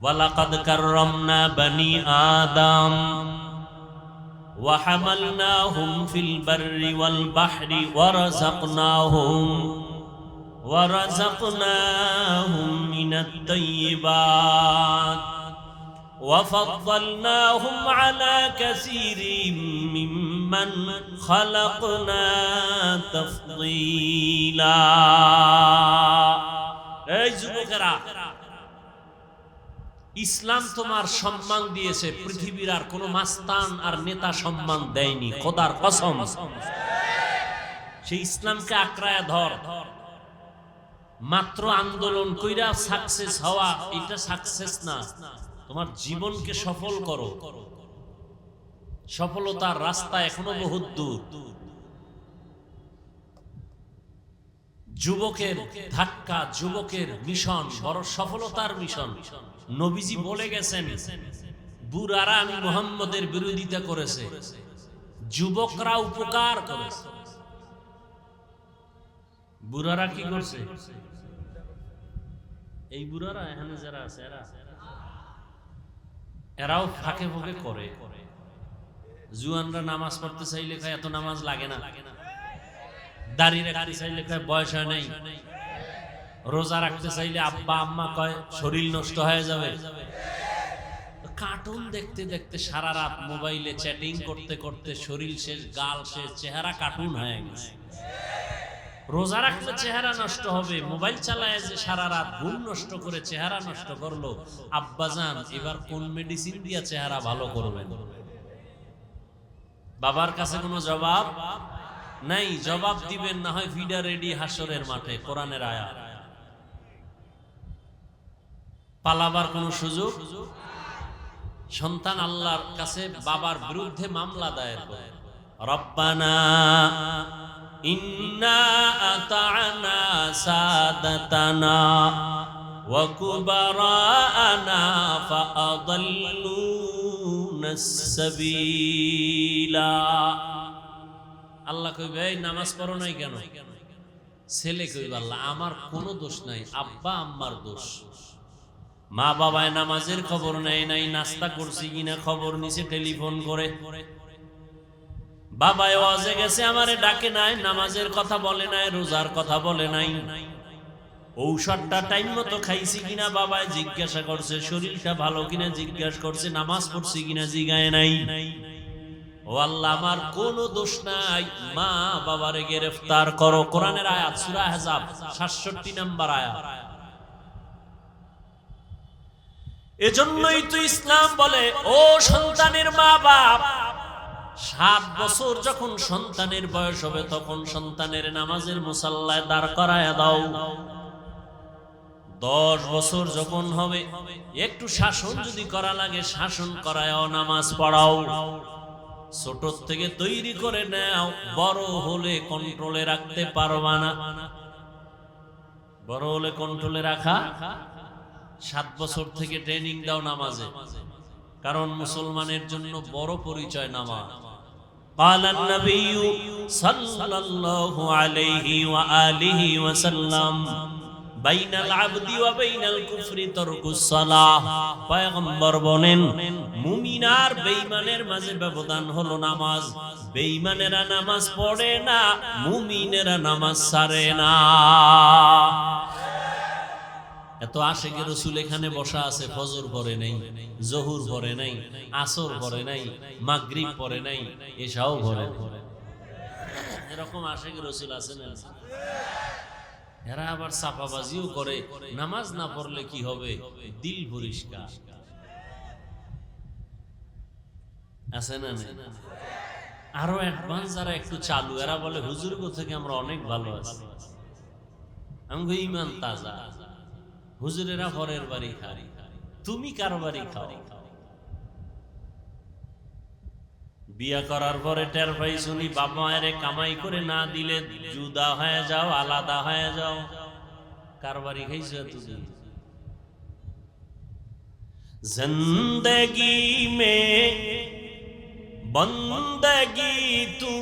ওয়ালাকাদ কাররামনা বনি আদম ওয়া হামালনাহুম ফিল বাররি ওয়াল বাহরি ওয়া রাযাকনাহুম মিনাত তাইয়্যিবাত ওয়া ফাদ্দালনাহুম আলা কাসীরিম মিম্মান খালাকনা তাফদীলা। এই যুবকেরা, ইসলাম তোমার সম্মান দিয়েছে, পৃথিবীর আর কোন মাস্তান আর নেতা সম্মান দেয়নি, খোদার কসম। সেই ইসলামকে আঁকড়ায় ধর। মাত্র আন্দোলন কইরা সাকসেস হওয়া এটা সাকসেস না, তোমার জীবনকে সফল করো। সফলতার রাস্তা এখনো বহুত দূর। যুবকের ধাক্কা, যুবকের মিশন বড় সফলতার মিশন। নবীজি বলে গেছেন, বুড়ারা আমি মুহাম্মদের বিরোধিতা করেছে, যুবকরা উপকার করেছে। বুড়ারা কি করছে? এই বুড়ারা এখানে যারা আছে এরাও ফাঁকে ফাঁকে করে। জুয়ানরা নামাজ পড়তে চাইলে কয় এত নামাজ লাগে না, দাড়ি রাখতে চাইলে কয় বয়স হয় নাই, রোজা রাখতে চাইলে আব্বা আম্মা কয় শরীর নষ্ট হয়ে যাবে। কার্টুন দেখতে দেখতে সারা রাত মোবাইলে চ্যাটিং করতে করতে শরীর শেষ, গাল শেষ, চেহারা কার্টুন হয়ে গেছে। রোজা রাখলে চেহারা নষ্ট হবে, মোবাইল চালায় যে সারা রাত ঘুম নষ্ট করে চেহারা নষ্ট করলো। আব্বাজান এবার কোন মেডিসিন দিয়া চেহারা ভালো করবেন? বাবার কাছে কোনো জবাব নাই। জবাব দিবেন না হয় ভিডা রেডি হাসরের মাঠে। কোরআনের আয়াত, পালাবার কোনো সুযোগ। সন্তান আল্লাহর কাছে বাবার বিরুদ্ধে মামলা দায়ের করে, রব্বানা ইন্না আতা'না সাদাতানা ওয়া কুবারানা ফাআদাল্লুনাস সাবিলা। আল্লাহ কইবে এই নামাজ পড়ো নাই কেন? ছেলে কইবে আল্লাহ আমার কোনো দোষ নাই, আব্বা আম্মার দোষ। মা বাবায় নামাজের খবর নেয় নাই, নাস্তা করছি কিনা খবর নিছে টেলিফোন করে। বাবায় ওয়াজে গেছে আমারে ডাকে নাই, নামাজের কথা বলে নাই, রোজার কথা বলে নাই। ঔষধটা টাইম মতো খাইছি কিনা বাবায় জিজ্ঞাসা করছে, শরীরটা ভালো কিনা জিজ্ঞাসা করছে, নামাজ পড়ছি কিনা জিগায় নাই। ও আল্লাহ আমার কোনো দোষ নাই, মা বাবারে গ্রেফতার করো। কোরআনের আয়াত, সূরা আহজাব ৬৭ নম্বর আয়াত। এজন্যই তো ইসলাম বলে, ও সন্তানের মা বাপ, ৭ বছর যখন সন্তানের বয়স হবে তখন সন্তানের নামাজের মুসাল্লায় দাঁড় করায় দাও। ১০ বছর যখন হবে একটু শাসন যদি করা লাগে শাসন করায় নামাজ পড়াও। ছোট থেকে তৈরি করে নাও, বড় হলে কন্ট্রোলে রাখতে পারবা না। বড় হলে কন্ট্রোলে রাখা, ৭ বছর থেকে ট্রেনিং দাও নামাজে, কারণ মুসলমানের জন্য বড় পরিচয় নামাজ। قال النبي صلى الله عليه وآله وسلم بين العبد وبين الكفر ترك الصلاة। পয়গম্বর বলেন মুমিন আর বেঈমানের মাঝে ব্যবধান হলো নামাজ। বেঈমানেরা নামাজ পড়ে না, মুমিনেরা নামাজ ছাড়ে না। এত আশেকে রাসূল এখানে বসা আছে, ফজর পড়ে নাই, জোহর পড়ে নাই, আসর পড়ে নাই, মাগরিব পড়ে নাই, এশাও পড়ে নাই। এরকম আশেকে রাসূল আছে না? এরা আবার চাপাবাজিও করে, নামাজ না পড়লে কি হবে, দিল পরিষ্কার আছে না? আরো অ্যাডভান্স যারা একটু চালু, এরা বলে হুজুর গো থেকে আমরা অনেক ভালো আছি, আমগো ঈমান তাজা। হুজুরেরা পরের বাড়ি খায়, তুমি কার বাড়ি খাও? বিয়া করার পরে টের পাই শুনি বাবা মায়ের কামাই করে না দিলে জুদা হয়ে যাও, আলাদা হয়ে যাও। কার বাড়ি খাইছো এতদিন? জিন্দেগি মে বন্দগি তু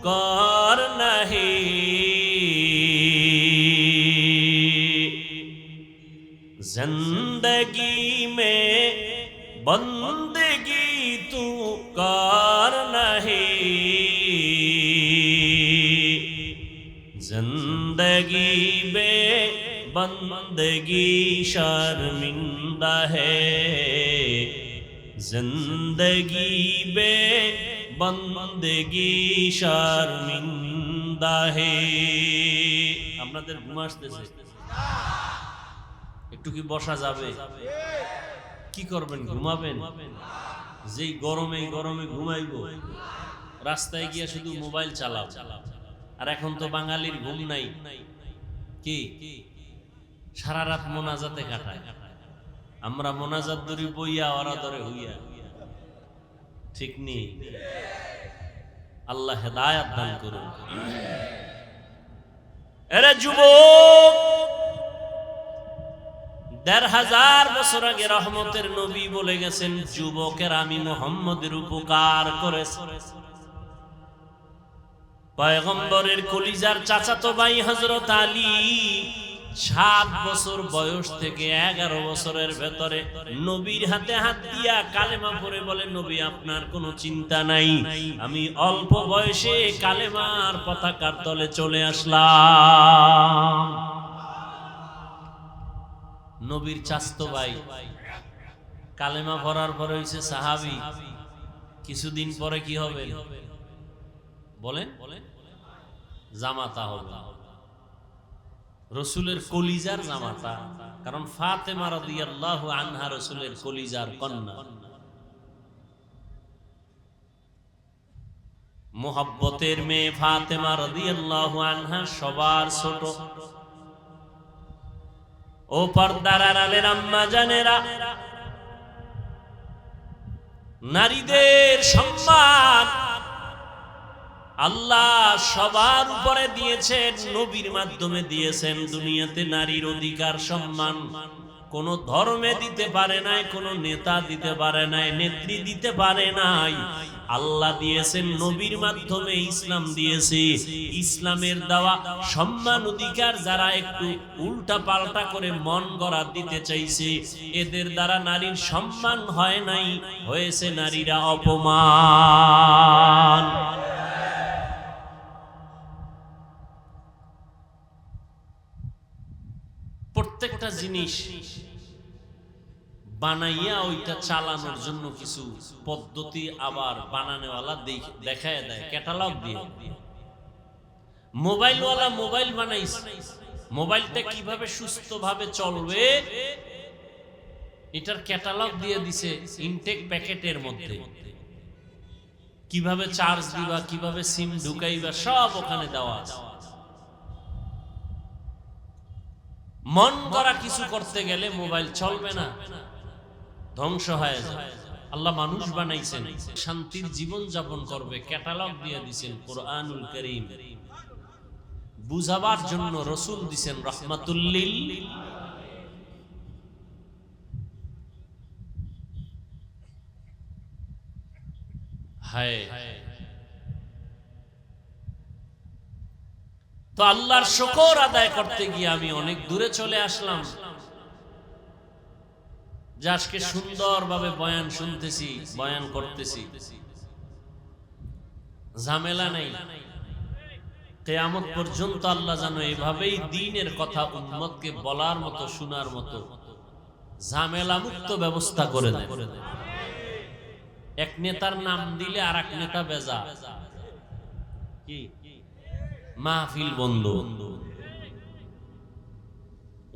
কর নাহি, जिंदगी में बंदगी तू कर नहीं, जिंदगी बे बंदगी शर्मिंदा है, जिंदगी बे बंदगी शर्मिंदा है। আপনাদের ঘুম আসতেছে? একটু কি বসা যাবে? কি করবেন? ঘুমাবেন? যেই গরমে ঘুমাইব, রাস্তায় গিয়ে শুধু মোবাইল চালাও। আর এখন তো বাঙালির ঘুম নাই, কি সারা রাত মোনাজাতে কাটায়। আমরা মোনাজাত ধরি বইয়া, ওরা ধরে হইয়া। ঠিক নেই। আল্লাহ হেদায়াত দান করুন। এরে যুবক, ১৫০০ বছর আগে রহমতের নবী বলে গেছেন, যুবকের আমি মুহাম্মদের উপকার করেছি। পয়গম্বরের কলিজার চাচাতো ভাই হযরত আলী ৭ বছর বয়স থেকে ১১ বছরের ভেতরে নবীর হাতে হাত দিয়া কালেমা পড়ে বলে, নবী আপনার কোনো চিন্তা নাই, আমি অল্প বয়সে কালেমার পতাকার তলে চলে আসলাম। নবীর চাচতো ভাই কালেমা পড়ার পরে হইছে সাহাবী। কিছুদিন পরে কি হবে বলেন? জামাতা হবে, রসুলের কলিজার জামাতা। কারণ ফাতেমা রাদিয়াল্লাহু আনহা রসুলের কলিজার কন্যা। মুহাব্বতের মেয়ে ফাতেমা রাদিয়াল্লাহু আনহা সবার ছোট। ও পর্দার আড়ালের আম্মা জানেরা, নারীদের সম্মান আল্লাহ সবার উপরে দিয়েছেন, নবীর মাধ্যমে দিয়েছেন। দুনিয়াতে নারীর অধিকার সম্মান কোন ধর্মে দিতে পারে নাই, কোন নেতা দিতে পারে নাই, নেত্রী দিতে পারে নাই। আল্লাহ দিয়েছেন নবীর মাধ্যমে, ইসলাম দিয়েছে। ইসলামের দেওয়া সম্মান অধিকার যারা একটু উল্টা পাল্টা করে মন গড়া দিতে চাইছে, এদের দ্বারা নারীর সম্মান হয় নাই, হয়েছে নারীরা অপমান। প্রত্যেকটা জিনিস বানাইয়া ওইটা চালানোর জন্য কিছু পদ্ধতি আবার বানানোওয়ালা দেখায় দেয়, ক্যাটালগ দিয়ে। মোবাইলওয়ালা মোবাইল বানাইছে, মোবাইলটা কিভাবে সুস্থভাবে চলবে এটার ক্যাটালগ দিয়ে দিছে ইনটেক প্যাকেটের মধ্যে। কিভাবে চার্জ দিবা, কিভাবে সিম ঢুকাইবা, সব ওখানে দেওয়া আছে। মন করা কিছু করতে গেলে মোবাইল চলবে না, ধ্বংস হয়ে যায়। আল্লাহ মানুষ বানাইছেন শান্তির জীবন যাপন করবে, ক্যাটালগ দিয়ে দিয়েছেন কোরআনুল কারীম। বুঝাবার জন্য রাসূল দিয়েছেন রাহমাতুল লিল। হায় তো আল্লাহর শুকর আদায় করতে গিয়ে আমি অনেক দূরে চলে আসলাম, যে আজকে সুন্দরভাবে বয়ান শুনতেছি, বয়ান করতেছি, ঝামেলা নেই। কিয়ামত পর্যন্ত আল্লাহ জানো এভাবেই দ্বীনের কথা উম্মতকে বলার মতো, শোনার মতো ঝামেলা মুক্ত ব্যবস্থা করে দেন। এক নেতার নাম দিলে আর এক নেতা বেজা, কি মাহফিল বন্ধ।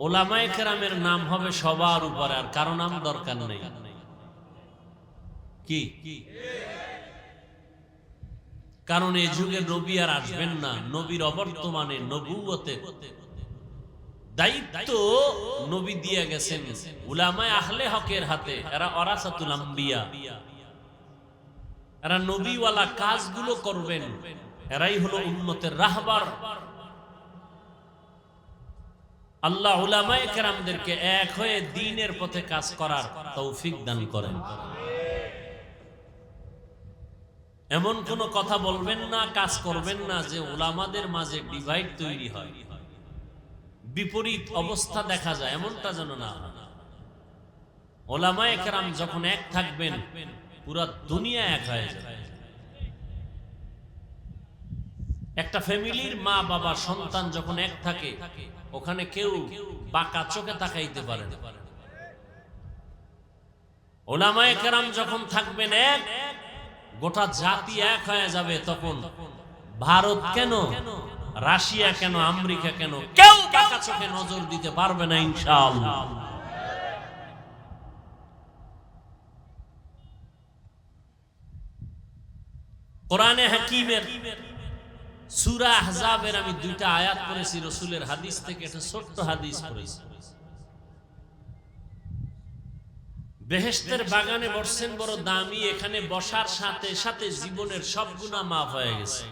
ওলামায়ে কেরামের নাম হবে সবার উপরে, আর কারো নাম দরকার নেই। কি কারণ এই যুগে নবী আর আসবেন না। নবীর অবর্তমানে নবুয়তের দায়িত্ব নবী দিয়ে গেছেন উলামায়ে আহলে হকের হাতে। এরা ওয়ারাসাতুল আম্বিয়া, এরা নবীওয়ালা কাজগুলো করবেন, এরাই হলো উম্মতের রাহবার। আল্লাহ উলামায়ে কেরামদেরকে এক হয়ে দ্বীনের পথে কাজ করার তৌফিক দান করেন। এমন কোন কথা বলবেন না, কাজ করবেন না যে উলামাদের মাঝে ডিভাইড তৈরি হয়, বিপরীত অবস্থা দেখা যায়, এমনটা যেন না। ওলামায়ে কেরাম যখন এক থাকবেন পুরা দুনিয়া এক হয়ে যাবে। একটা ফ্যামিলির মা বাবা সন্তান যখন এক থাকে ওখানে কেউ বাঁকা চোখে তাকাইতে পারে না। ওলামায়ে কেরাম যখন থাকবেন এক, গোটা জাতি এক হয়ে যাবে। তখন ভারত কেন, রাশিয়া কেন, আমেরিকা কেন, কেউ বাঁকা চোখে নজর দিতে পারবে না ইনশাআল্লাহ। কোরআনে হাকিমের সূরা আহজাবের আমি দুইটা আয়াত পড়েছি রাসূলের হাদিস থেকে, একটা ছোট্ট হাদিস পড়েছি। বেহেশতের বাগানে বসছেন বড় দামি, এখানে বসার সাথে সাথে জীবনের সব গুনাহ মাফ হয়ে গেছে।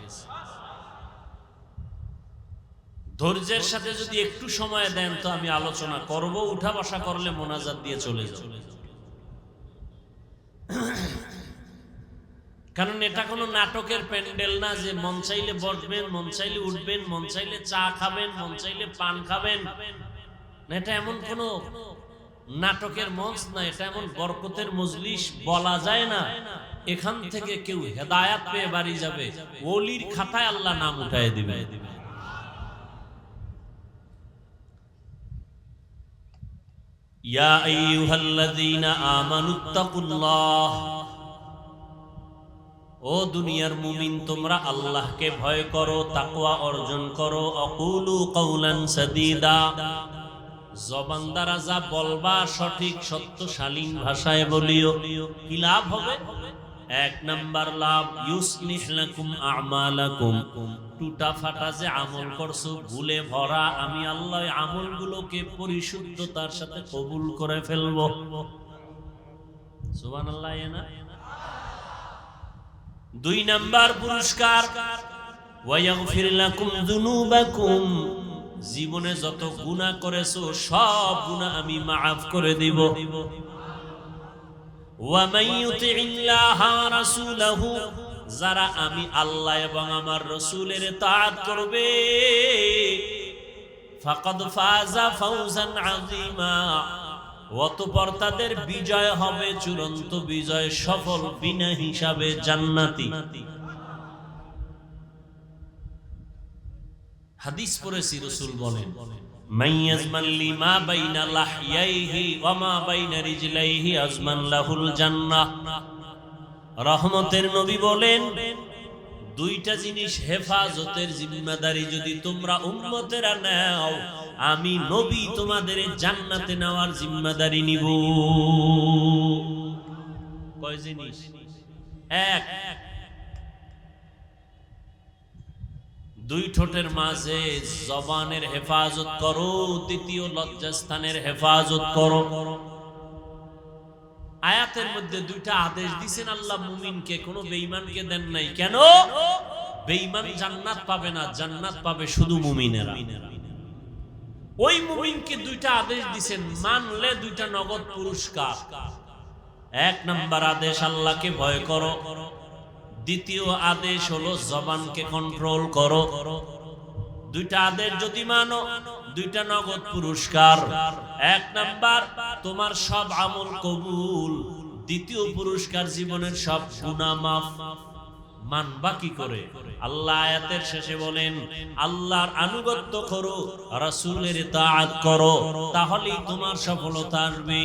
ধৈর্যের সাথে যদি একটু সময় দেন তো আমি আলোচনা করব, উঠা বসা করলে মোনাজাত দিয়ে চলে যাব। কারণ এটা কোনো নাটকের প্যান্ডেল না যে মন চাইলে বসবেন, মন চাইলে উঠবেন, মন চাইলে চা খাবেন, মন চাইলে পান খাবেন। এটা এমন কোনো নাটকের মঞ্চ না, এটা এমন বরকতের মজলিস বলা যায় না। এখান থেকে কেউ হেদায়াত পেয়ে বাড়ি যাবে, ওলির খাতায় আল্লাহ নাম উঠায় দিবে। ইয়া আইয়ুহাল্লাযীনা আমানুত্তাকুল্লাহ, ও দুনিয়ার মুমিন তোমরা আল্লাহকে ভয় করো, তাকওয়া অর্জন করো। আকুলু কাওলান সাদীদা, জবান দ্বারা যা বলবা সঠিক সত্য শালীন ভাষায় বলিও। কি লাভ হবে? এক নাম্বার লাভ, ইউসলিহ লাকুম আমালাকুম, টুটা ফাটা যে আমল করছো ভুলে ভরা, আমি আল্লাহ আমলগুলোকে পরিশুদ্ধতার সাথে কবুল করে ফেলবো। সুবহানাল্লাহ। না দুই নাম্বার পুরস্কার, ওয়ায়াগফির লাকুম যুনুবাকুম, জীবনে যত গুনাহ করেছো সব গুনাহ আমি মাফ করে দিব। ওয়া মান ইউতিইল্লাহা ওয়া রাসূলাহু, যারা আমি আল্লাহ এবং আমার রাসূলের ইতাআত করবে, ফাকাদ ফাযা ফাওজান আযীমা, অতঃপর তাদের বিজয় হবে চূড়ান্ত বিজয়, সফল বিনা হিসাবে জান্নাতি। হাদিস পড়েছি, রাসূল বলেন, মাইয়াজমান লিমা বাইনা লাহইয়াইহি ওয়া মা বাইনা রিজলাইহি আজমান লাহুল জান্নাহ। রহমতের নবী বলেন, দুইটা জিনিস হেফাজতের জিম্মাদারি যদি তোমরা উম্মতেরা নাও, আমি নবী তোমাদের জান্নাতে নেওয়ার জিম্মাদারি নিব। কয় জিনিস? এক, দুই ঠোঁটের মাঝে জবানের হেফাজত করো। দ্বিতীয়, লজ্জাস্থানের হেফাজত করো। আয়াতের মধ্যে দুইটা আদেশ দিয়েছেন আল্লাহ মুমিনকে, কোনো বেঈমানকে দেন নাই। কেন? বেঈমান জান্নাত পাবে না, জান্নাত পাবে শুধু মুমিনেরা। ওই মুমিনকে দুইটা আদেশ দিয়েছেন, মানলে দুইটা নগদ পুরস্কার। এক নাম্বার আদেশ, আল্লাহকে ভয় করো। দ্বিতীয় আদেশ হলো জবানকে কন্ট্রোল করো। দুইটা আদেশ যদি মানো, দুইটা নগদ পুরস্কার। এক নাম্বার, তোমার সব আমল কবুল। দ্বিতীয় পুরস্কার, জীবনের সব গুনাহ মাফ। মানবা কি করে? আল্লাহ আয়াতের শেষে বলেন, আল্লাহর আনুগত্য করো, রাসূলের ইতাআত করো, তাহলেই তোমার সফলতা আসবে।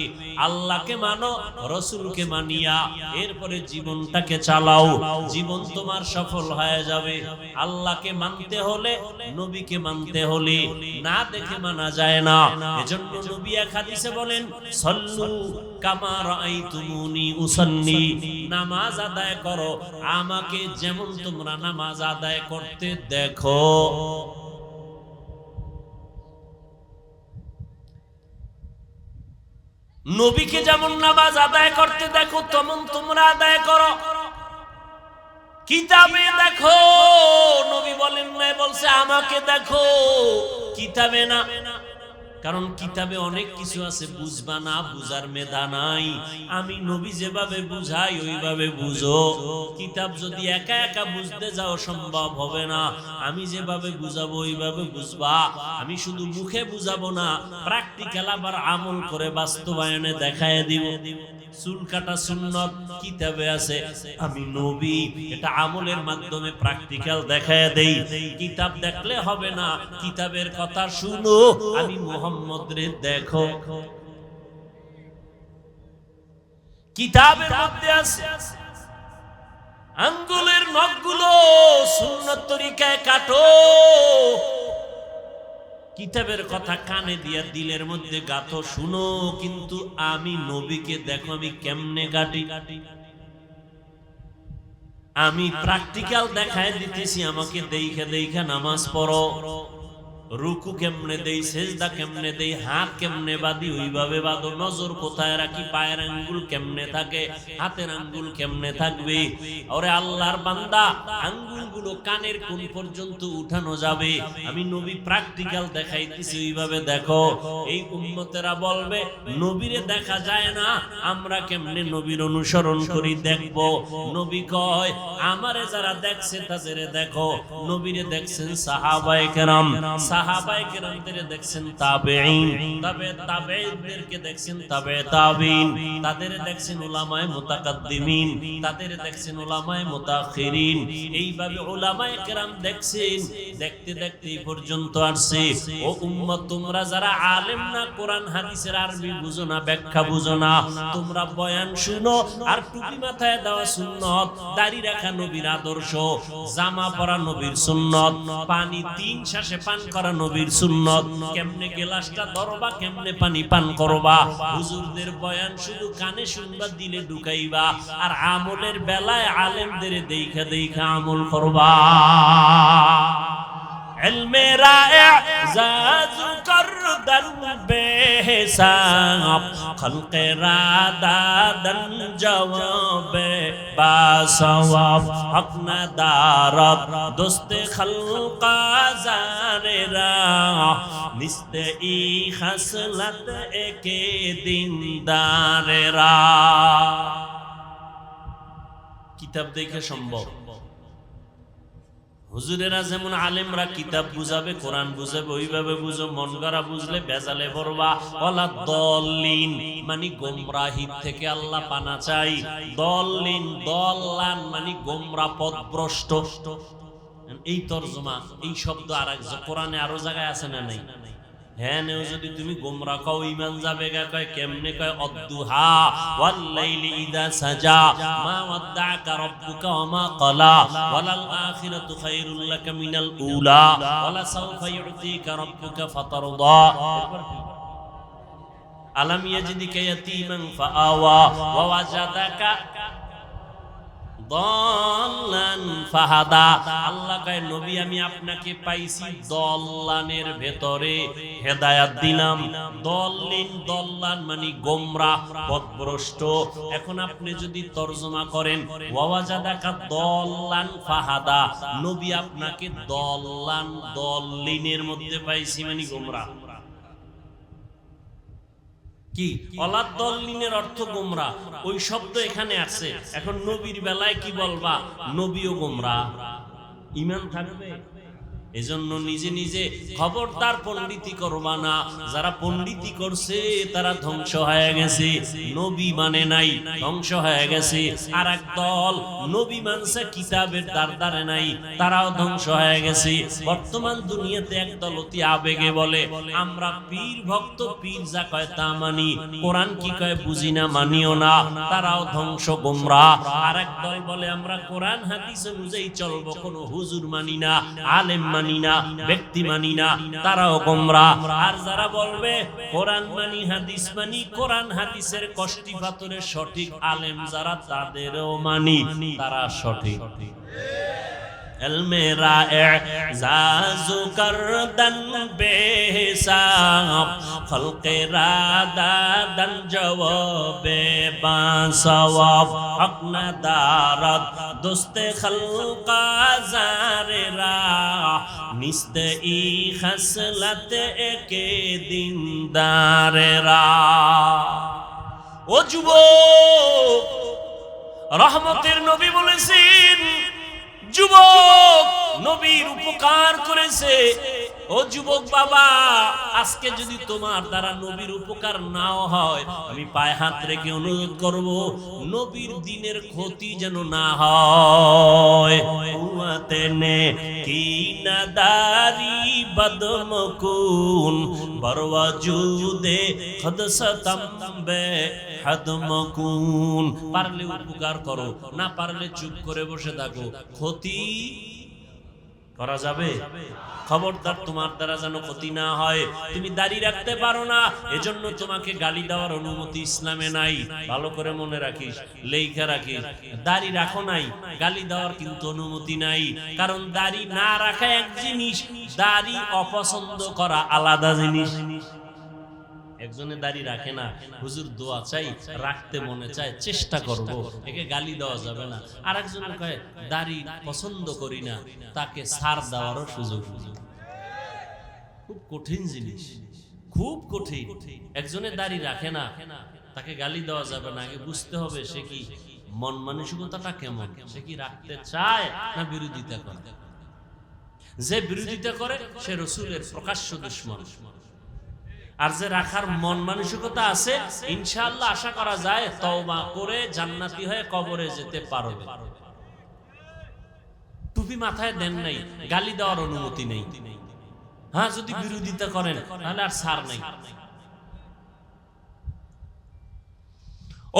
আল্লাহকে মানো, রাসূলকে মানিয়া এরপরে জীবনটাকে চালাও, জীবন তোমার সফল হয়ে যাবে। আল্লাহকে মানতে হলে, নবীকে মানতে হলে না দেখে মানা যায় না। এজন্য নবী এক হাদিসে বলেন, সাল্লু কামা রাআইতুমুনি উসাল্লি, নামাজ আদায় করো আমাকে যেমন তোমরা নামাজ আদায় করতে দেখো। নবীকে যেমন নামাজ আদায় করতে দেখো তেমন তোমরা আদায় করো। কিতাবে দেখো, নবী বলেন না, বলছে আমাকে দেখো। কিতাবে না, কারণ কিতাবে অনেক কিছু আছে বুঝবা না, বুঝার মেধা নাই। আমি নবী যেভাবে বুঝাই ওইভাবে বুঝো। কিতাব যদি একা একা বুঝতে যাও সম্ভব হবে না। আমি যেভাবে বুঝাবো ওইভাবে বুঝবা। আমি শুধু মুখে বুঝাবো না, প্র্যাকটিক্যাল আবার আমল করে বাস্তবায়নে দেখায় দিব। চুল কাটা সুন্নত কিতাবে আছে, আমি নবী এটা আমলের মাধ্যমে প্র্যাকটিক্যাল দেখায় দেই। কিতাব দেখলে হবে না, কিতাবের কথা শুনো, আমি মুহাম্মদ রে দেখো। কিতাবের মধ্যে আছে আঙ্গুলের নখগুলো সুন্নত তরিকায় কাটো। কিতাবের কথা কানে দিয়া দিলের মধ্যে গাথো, শুনো, কিন্তু আমি নবীকে দেখো আমি কেমনে কাটি। আমি প্র্যাকটিক্যাল দেখায় দিতেছি, আমাকে দেইখা দেইখা নামাজ পড়ো। রুকু কেমনে দেই, সেজদা কেমনে দেই, হাত কেমনে বাঁধি ওইভাবে বাঁধো। নজর কোথায় রাখি, পায়ের আঙ্গুল কেমনে থাকে, হাতের আঙ্গুল কেমনে থাকবে। ওরে আল্লাহর বান্দা, আঙ্গুলগুলো কানের কোন পর্যন্ত উঠানো যাবে, আমি নবী প্র্যাকটিক্যাল দেখাইতেছি, ওইভাবে দেখো। এই উম্মতেরা বলবে নবীরে দেখা যায় না, আমরা কেমনে নবীর অনুসরণ করি দেখবো। নবী কয় আমারে যারা দেখছে তাদের দেখো। নবীরে দেখছেন সাহাবায়ে কেরাম, সাহাবায়ে কেরামদের দেখছেন তাবেঈন, তাবেঈনদেরকে দেখছেন তাবেঈন, তাদের দেখছেন উলামায়ে মুতাকাদ্দিমিন, তাদের দেখছেন উলামায়ে মুতাআখিরিন। এইভাবে উলামায়ে কেরাম দেখছেন, দেখতে দেখতে এই পর্যন্ত আসছে। ও উম্মত, তোমরা যারা আলেম না, কোরআন হাদিসের আরবি বুঝো না, ব্যাখ্যা বুঝো না, তোমরা বয়ান শুনো আর টুপি মাথায় দেওয়া সুন্নত, দাড়ি রাখা নবীর আদর্শ, জামা পরা নবীর সুন্নত, পানি 3 শ্বাসে পান করা নবীর সুন্নত, কেমনে গ্লাসটা ধরবা, কেমনে পানি পান করবা। হুজুরদের বয়ান শুধু কানে শুনবা, দিলে ঢুকাইবা, আর আমলের বেলায় আলেমদের দেইখা দেইখা আমল করবা। ইলমে রা'ইজাজ করদান বেহিসাব, খলকে রাদাদান জওয়াবে বাসওয়াব, হক না দারদ দোস্তে খলকা জারেরা, নিস্তে ই খাসলত একে দিনদারেরা। কিতাব দেখে সম্ভব। হুজুরেরা যেমন আলেমরা কিতাব বুঝাবে, কোরআন বুঝাবে, ওইভাবে বুঝো। মন গড়া বুঝলে বেজালে পড়বা। ওয়ালা দল্লিন মানে গোমরাহির থেকে আল্লাহ পানা চাই। দল্লিন দল্লান মানে গোমরা পথভ্রষ্ট। এই তরজমা, এই শব্দ আর এক কোরআনে আরো জায়গায় আছে না নাই? হ্যাঁ, নেও যদি তুমি গোমরা কও ঈমান যাবে গা। কয় কেমনে? কয় অদ্দুহা ওয়াল লাইলি ইযা সাজা, মা ওয়াদ্দাকা রাব্বুকা ওয়া মা ক্বালা, ওয়ালাল আখিরাতু খায়রুল লাকা মিনাল উলা, ওয়ালা সাওফা ইউতিকা রাব্বুকা ফাতারদা। আলাম ইয়াজিদিকা ইয়াতীমান ফাআওয়া ওয়া ওয়াজাদাকা দল্লান ফাহাদা। আল্লাহ কয় নবী আমি আপনাকে পাইছি দল্লানের ভেতরে, হেদায়াত দিলাম। দল্লিন দল্লান মানে গোমরাহ পথভ্রষ্ট। এখন আপনি যদি তরজমা করেন ওয়াজাদাকা দল্লান ফাহাদা, নবী আপনাকে দল্লান দল্লিনের মধ্যে পাইছি মানে গোমরাহ। কি অলাদ দল্লিনের অর্থ গোমরা, ওই শব্দ এখানে আছে। এখন নবীর বেলায় কি বলবা? নবীও গোমরা, ঈমান থাকবে। এজন্য নিজে নিজে খবরদার পণ্ডিতি করবা না। যারা পণ্ডিতি করছে তারা ধ্বংস হয়ে গেছে, নবী মানে নাই, ধ্বংস হয়ে গেছে। আর এক দল নবী মানছে, কিতাবের দ্বারে নাই, তারাও ধ্বংস হয়ে গেছে। বর্তমান দুনিয়াতে একদল অতি আবেগে বলে আমরা পীর ভক্ত, পীর যা কয় তা মানি, কোরআন কি কয় বুঝি না, মানিও না, তারাও ধ্বংস, গোমরা। আর এক দল বলে আমরা কোরআন হাদিস অনুযায়ী চলবো, কোনো হুজুর মানি না, আলেম মানি না, ব্যক্তি মানি না, তারাও গোমরা। আর যারা বলবে কোরআন মানি, হাদিস মানি, কোরআন হাদিসের কষ্টি পাথরের সঠিক আলেম যারা, তাদেরও মানি, তারা সঠিক। मेरा एजाज़ु करदन बेहिसाब खल्क़े रादादन जवाबे बासवाब हक न दारद दोस्ते खल्क़ा ज़ारे रा निस्ते ई खसलत एके दीनदारे रा। ও যুবক, রহমতের নবী বলেছেন যুবক নবীর উপকার করেছে। ও যুবক বাবা, আজকে যদি তোমার দ্বারা নবীর উপকার নাও হয়, আমি পায়ে হাত রেখে অনুরোধ করব নবীর দিনের ক্ষতি যেন না হয়। উম্মতে নে কি নাদারি বদমকুন বরওয়াজুদে খদসতম বে হাদমকুন। পারলে উপকার করো, না পারলে চুপ করে বসে থাকো। ক্ষতি করা যাবে? খবরদার তোমার দ্বারা যেন ক্ষতি না হয়। তুমি দাড়ি রাখতে পারো না, এজন্য তোমাকে গালি দেওয়ার অনুমতি ইসলামে নাই। ভালো করে মনে রাখিস, লেখা রাখিস। দাড়ি রাখো নাই, গালি দেওয়ার কিন্তু অনুমতি নাই। কারণ দাড়ি না রাখা এক জিনিস, দাড়ি অপছন্দ করা আলাদা জিনিস। একজনে দাড়ি রাখে না, হুজুর দোয়া চাই, রাখতে মনে চায়, চেষ্টা করব, একে গালি দেওয়া যাবে না। আর একজনে কয় দাড়ি পছন্দ করি না, তাকে ছাড় দেওয়ারও সুযোগ। খুব কঠিন জিনিস, খুব কঠিন। একজনে দাড়ি রাখে না, তাকে গালি দেওয়া যাবে না। আগে বুঝতে হবে সে কি মন মানসিকতাটা কেমন, সে কি রাখতে চায় না বিরোধিতা করে। যে বিরোধিতা করে সে রাসূলের প্রকাশ্য দুশমন। আর যে রাখার মন মানসিকতা আছে, ইনশাআল্লাহ আশা করা যায় তওবা করে জান্নাতি হয়ে কবরে যেতে পারবে। টুপি মাথায় দেন নাই, গালি দেওয়ার অনুমতি নেই। হ্যাঁ, যদি বিরোধিতা করেন তাহলে আর ছাড় নাই।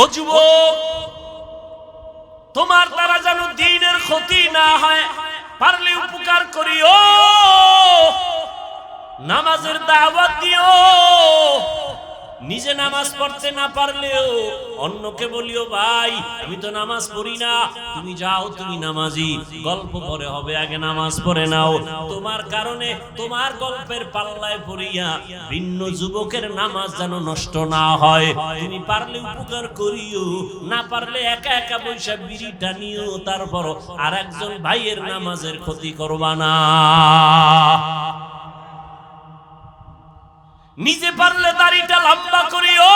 ও যুবক, তোমার দ্বারা যেন দ্বীনের ক্ষতি না হয়, পারলে উপকার করিও। নামাজের দাওয়াত দিও। নিজে নামাজ পড়তে না পারলেও অন্যকে বলিও, ভাই আমি তো নামাজ পড়ি না, তুমি যাও, তুমি নামাজি, গল্প পরে হবে, আগে নামাজ পড়ে নাও। তোমার কারণে তোমার গল্পের পাল্লায় পড়িয়া ভিন্ন যুবকের নামাজ যেন নষ্ট না হয়। তুমি পারলে উপকার করিও, না পারলে একা একা বৈশা বিড়ি টানিও, তারপর আর একজন ভাইয়ের নামাজের ক্ষতি করবা না। নিজে পারলে দাড়িটা লম্বা করিও।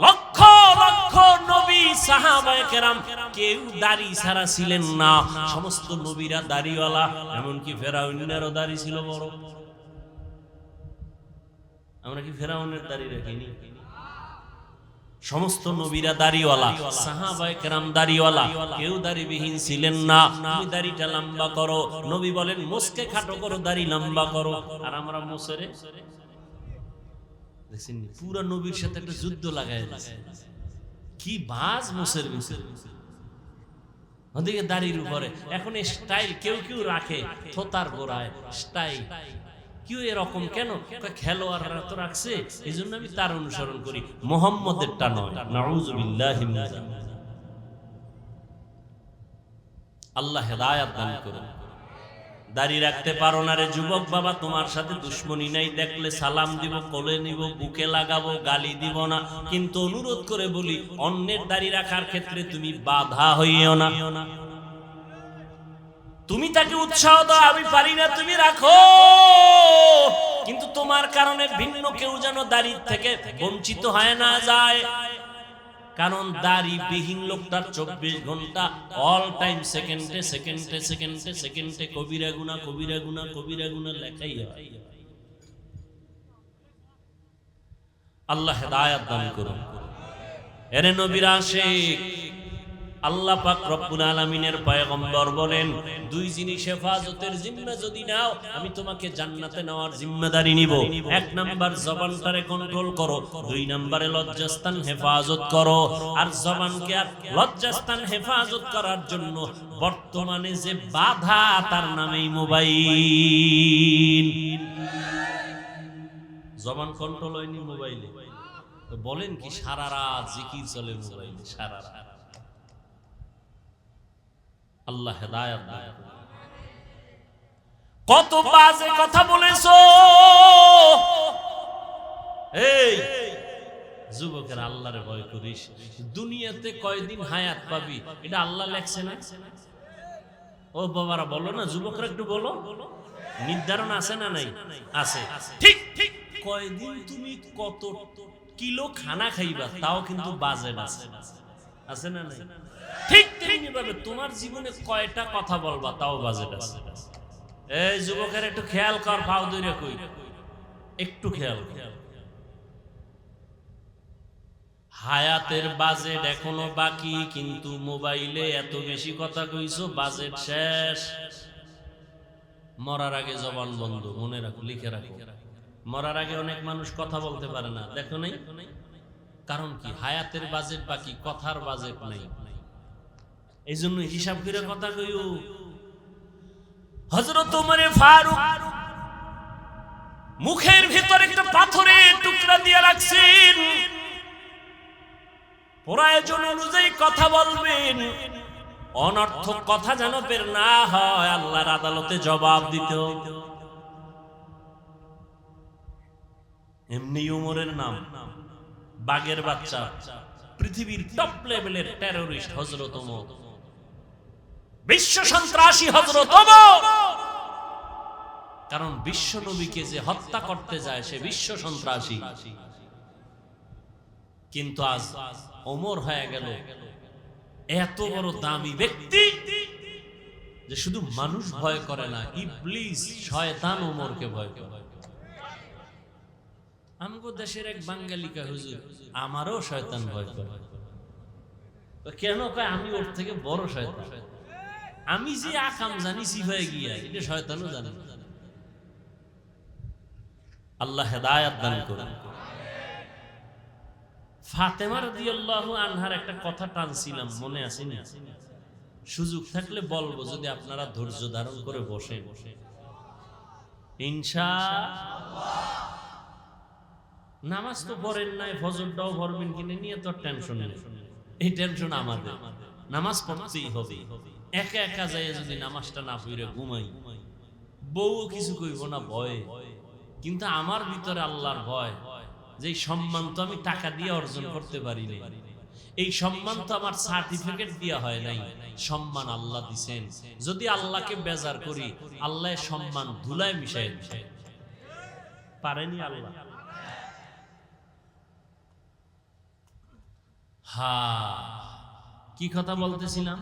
লক্ষ লক্ষ নবী সাহাবায়ে কেরাম কেউ দাড়ি ছাড়া ছিলেন না, সমস্ত নবীরা দাড়িওয়ালা। এমনকি ফেরাউনেরও দাড়ি ছিল বড়। আমরা কি ফেরাউনের দাড়ি রাখিনি? সমস্ত নবীরা দাড়িওয়ালা, সাহাবায়ে কেরাম দাড়িওয়ালা, কেউ দাড়িবিহীন ছিলেন না। তুমি দাড়িটা লম্বা করো। নবী বলেন মুসকে খাটো করো, দাড়ি লম্বা করো। আর আমরা মুসরে দেখছেন পুরো নবীর সাথে একটা যুদ্ধ লাগায় দিয়েছে। কি বাজ মুসের ভিতরে, ওদিকে দাড়ির উপরে। এখন স্টাইল কেউ কেউ রাখে থোতার গোড়ায় স্টাইল। কেউ এরকম কেন? খেলোয়াড়রা তো রাখছে, এই জন্য আমি তার অনুসরণ করি, মুহাম্মদেরটা নয়। নাউযুবিল্লাহি মিন যালিক। আল্লাহ হেদায়েত দান করুন। দাড়ি রাখতে পারো না রে যুবক বাবা, তোমার সাথে দুশ্মনী নাই, দেখলে সালাম দিব, কোলে নিব, বুকে লাগাবো, গালি দিব না। কিন্তু অনুরোধ করে বলি, অন্যের দাড়ি রাখার ক্ষেত্রে তুমি বাধা হইও না। তুমি তাকে উৎসাহ দাও, আমি পারি না, তুমি রাখো, কিন্তু তোমার কারণে ভিন্ন কেউ যেন দাড়ি থেকে বঞ্চিত হয় না যায়। কারণ দাড়ি বিহীন লোকটার 24 ঘন্টা অল টাইম সেকেন্ডে সেকেন্ডে সেকেন্ডে সেকেন্ডে কবিরা গুনাহ কবিরা গুনাহ কবিরা গুনাহ লেখাই হয়। আল্লাহ হেদায়েত দান করুন। এরে নবীর আশিক, আল্লাহ পাক রব্বুল আলামিনের পয়গম্বর বলেন, দুই জিনিস হেফাজতের জিম্মা যদি নাও, আমি তোমাকে জান্নাতে নেওয়ার জিম্মাদারি নিব। এক নাম্বার জবানটারে কন্ট্রোল করো, দুই নাম্বারে লজ্জাস্থান হেফাজত করো। আর জবানকে আর লজ্জাস্থান হেফাজত করার জন্য বর্তমানে যে বাধা, তার নামেই মোবাইল। জবান কন্ট্রোল হয়নি মোবাইলে, তো বলেন কি সারা রাত জিকির চলে মোবাইলে, সারা রাত। আল্লাহ হেদায়েত দান করুন। কত বাজে কথা বলেছো এই যুবকের, আল্লাহরে ভয় করিস। দুনিয়াতে কয়দিন হায়াত পাবি এটা আল্লাহ লেখছে না? ও বাবারা বলো না, যুবকরা একটু বলো, নির্ধারণ আছে না নাই? আছে। ঠিক ঠিক কয়দিন তুমি কত কিলো খানা খাইবা তাও কিন্তু বাজেট আছে, আছে না নাই? ঠিক তেমনি ভাবে তোমার জীবনে কয়টা কথা বলবা তাও বাজেট আছে। এই যুবকের একটু খেয়াল কর, পাও দইরা কই, একটু খেয়াল কর। হায়াতের বাজেট এখনো বাকি, কিন্তু মোবাইলে এত বেশি কথা কইছো, বাজেট শেষ। মরার আগে জবান বন্ধ, মনে রাখো, লিখে রাখো। মরার আগে অনেক মানুষ কথা বলতে পারে না, দেখো নাই? কারণ কি? হায়াতের বাজেট বাকি, কথার বাজেট নাই। এই জন্য হিসাব করে কথা কইও। হযরত ওমর ফারুক মুখের ভিতর একটা পাথরের টুকরা দিয়ে রাখছেন, প্রয়োজন অনুযায়ী কথা বলবেন, অনর্থক কথা যেন বের না হয়, আল্লাহর আদালতে জবাব দিতে হবে। এমনি ওমরের নাম বাগের বাচ্চা, পৃথিবীর টপ লেভেলের টেররিস্ট হযরত ওমর, বিশ্ব সন্ত্রাসী হযরত ওমর। কারণ বিশ্ব নবীকে যে হত্যা করতে যায় সে বিশ্ব সন্ত্রাসী। কিন্তু আজ ওমর হয়ে গেল এত বড় দামি ব্যক্তি যে শুধু মানুষ ভয় করে না, ইবলিস শয়তান ওমরকে ভয় করে। আমগো দেশের এক বাঙালিকা হুজুর, আমারও শয়তান ভয় করে। কেন কয়? আমি ওর থেকে বড় শয়তান। আমি যে আকাম জানি সিফায় গিয়া, এটা শয়তানও জানে। আল্লাহ হেদায়েত দান করুন। ফাতেমা রাদিয়াল্লাহু আনহার একটা কথা টানছিলাম, মনে আছে না? সুযোগ থাকলে বলবো, যদি আপনারা ধৈর্য ধারণ করে বসেন ইনশাআল্লাহ। নামাজ তো পড়েন নাই, ফজরটাও পড়বেন কিনে নিয়ে তো টেনশন নেই। এই টেনশন আমাদের, নামাজ পড়তেই হবে। একা একা যায় যদি নামাজটা না পড়ে ঘুমাই, বউ কিছু কইব না ভয়ে, কিন্তু আমার ভিতরে আল্লাহর ভয়, যে সম্মান তো আমি টাকা দিয়ে অর্জন করতে পারি নাই, এই সম্মান তো আমার সার্টিফিকেট দিয়া হয় নাই, সম্মান আল্লাহ দিছেন। যদি আল্লাহকে বেজার করি, আল্লাহ সম্মান ধুলায় মিশাই পারেনি আল্লাহ। কি কথা বলতেছিলাম?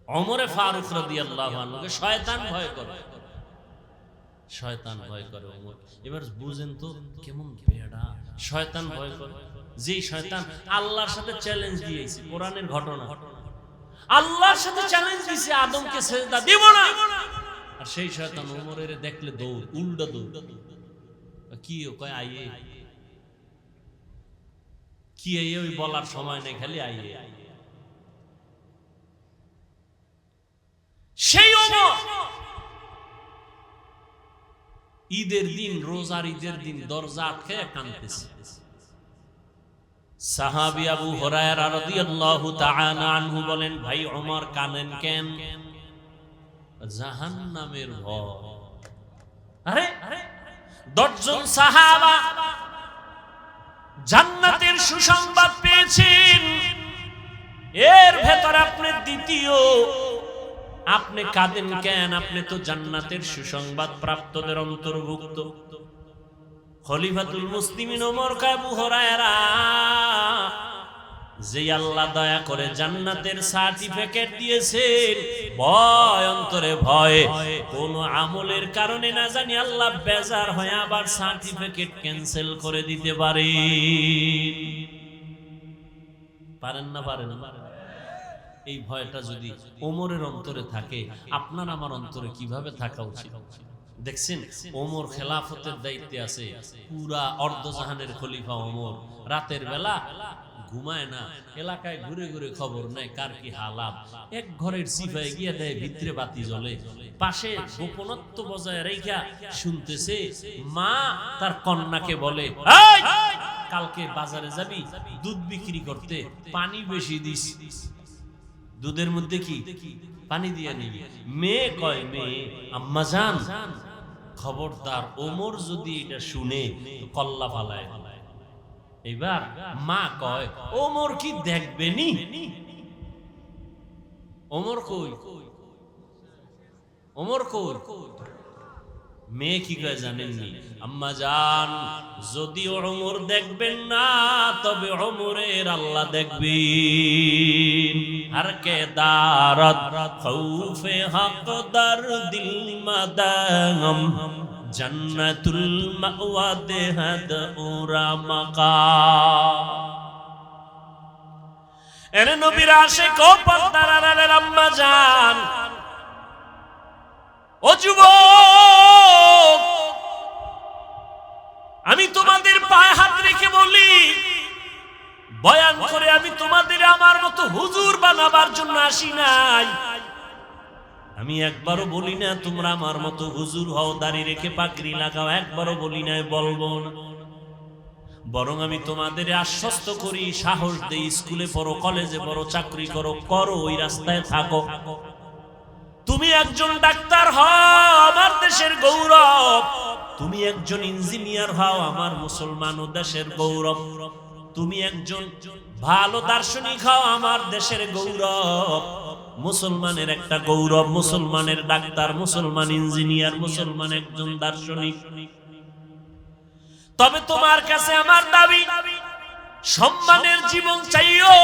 ওমরে ফারুক রাদিয়াল্লাহু আনহুকে শয়তান ভয় করে, শয়তান ভয় করে ওমর। এবার বুঝেন তো কেমন বেড়া শয়তান ভয় করে। যে শয়তান আল্লাহর সাথে চ্যালেঞ্জ দিয়েছে, কোরআনের ঘটনা, আল্লাহর সাথে চ্যালেঞ্জ দিয়েছে আদমকে সিজদা দিব না, আর সেই শয়তান ওমরের দেখলে দৌড়, উল্টা দৌড়। কি কয়? আইয়ে কি আইয়ে, ওই বলার সময় নেই, খালি আইয়ে। সেই ওমর ঈদের দিন, রোজার ঈদের দিন দরজা আটকে কাঁদতেছে। সাহাবী আবু হুরায়রা রাদিয়াল্লাহু তাআলা আনহু বলেন, ভাই ওমর কাঁদেন কেন? জাহান্নামের ভয়। আরে 10 জন সাহাবা জান্নাতের সুসংবাদ পেয়েছেন, এর ভেতরে আপনি দ্বিতীয়, আপনি কাঁদেন কেন? আপনি তো জান্নাতের সুসংবাদ প্রাপ্তদের অন্তর্ভুক্ত। খলিফাতুল মুসলিমিন ওমর কয়, আবু হুরায়রা, যে আল্লাহ দয়া করে জান্নাতের সার্টিফিকেট দিয়েছেন, ভয় অন্তরে ভয়, কোন আমলের কারণে না জানি আল্লাহ বেজার হয়ে আবার সার্টিফিকেট ক্যান্সেল করে দিতে পারে। পারেন না? পারেন না? এই ভয়টা যদি ওমরের অন্তরে থাকে, আপনার আমার অন্তরে কিভাবে থাকা উচিত? দেখছেন, ওমর খেলাফতের দায়িত্বে আছে, পুরা অর্ধজাহানের খলিফা ওমর। রাতের বেলা ঘুমায় না, এলাকায় ঘুরে ঘুরে খবর নেয় কার কি হালাত। এক ঘরের সিপাই গিয়ে দেয় ভিতরে বাতি জ্বলে, পাশে গোপনত্ব বজায় রেখা শুনতেছে। মা তার কন্যাকে বলে, কালকে বাজারে যাবি দুধ বিক্রি করতে, পানি বেশি দিস, দুধের মধ্যে কি পানি দিয়ে নিবি। মেয়ে কয়, মেয়ে আম্মা জান খবরদার, ওমর যদি এটা শুনে কল্লা ফালায়। এবার মা কয়, ওমর কি দেখবে নি? ওমর কই, ওমর কই? মেয়ে কি কয় জানেননি? আম্মা জান যদি ওমর দেখবেন না, তবে ওমরের আল্লাহ দেখবেন। হর কে দারত খৌফে হক দর দিল মাদাম, জান্নাতুল মাওয়া দেহাদ উরা মাকাম। এরে নবীর আশিক ও পর্দার আড়ালের আম্মা জান, ও যুবক, আমি তোমাদের পায়ে হাত রেখে বলি, বয়ান করে আমি তোমাদের আমার মতো হুজুর বানাবার জন্য আসি নাই। আমি একবারও বলি না তোমরা আমার মতো হুজুর হও, দাড়ি রেখে পাগড়ি লাগাও, একবারও বলি না, বলবো না। বরং আমি তোমাদের আশ্বস্ত করি, সাহস দেই, স্কুলে পড়ো, কলেজে পড়ো, চাকরি করো, করো, ওই রাস্তায় থাকো। তুমি একজন ডাক্তার হও, আমার দেশের গৌরব। তুমি একজন ইঞ্জিনিয়ার হও, আমার মুসলমান ও দেশের গৌরব। তুমি একজন ভালো দার্শনিক হও, আমার দেশের গৌরব। মুসলমানের একটা গৌরব, মুসলমানের ডাক্তার, মুসলমান ইঞ্জিনিয়ার, মুসলমান একজন দার্শনিক। তবে তোমার কাছে আমার দাবি, সম্মানের জীবন চাইও।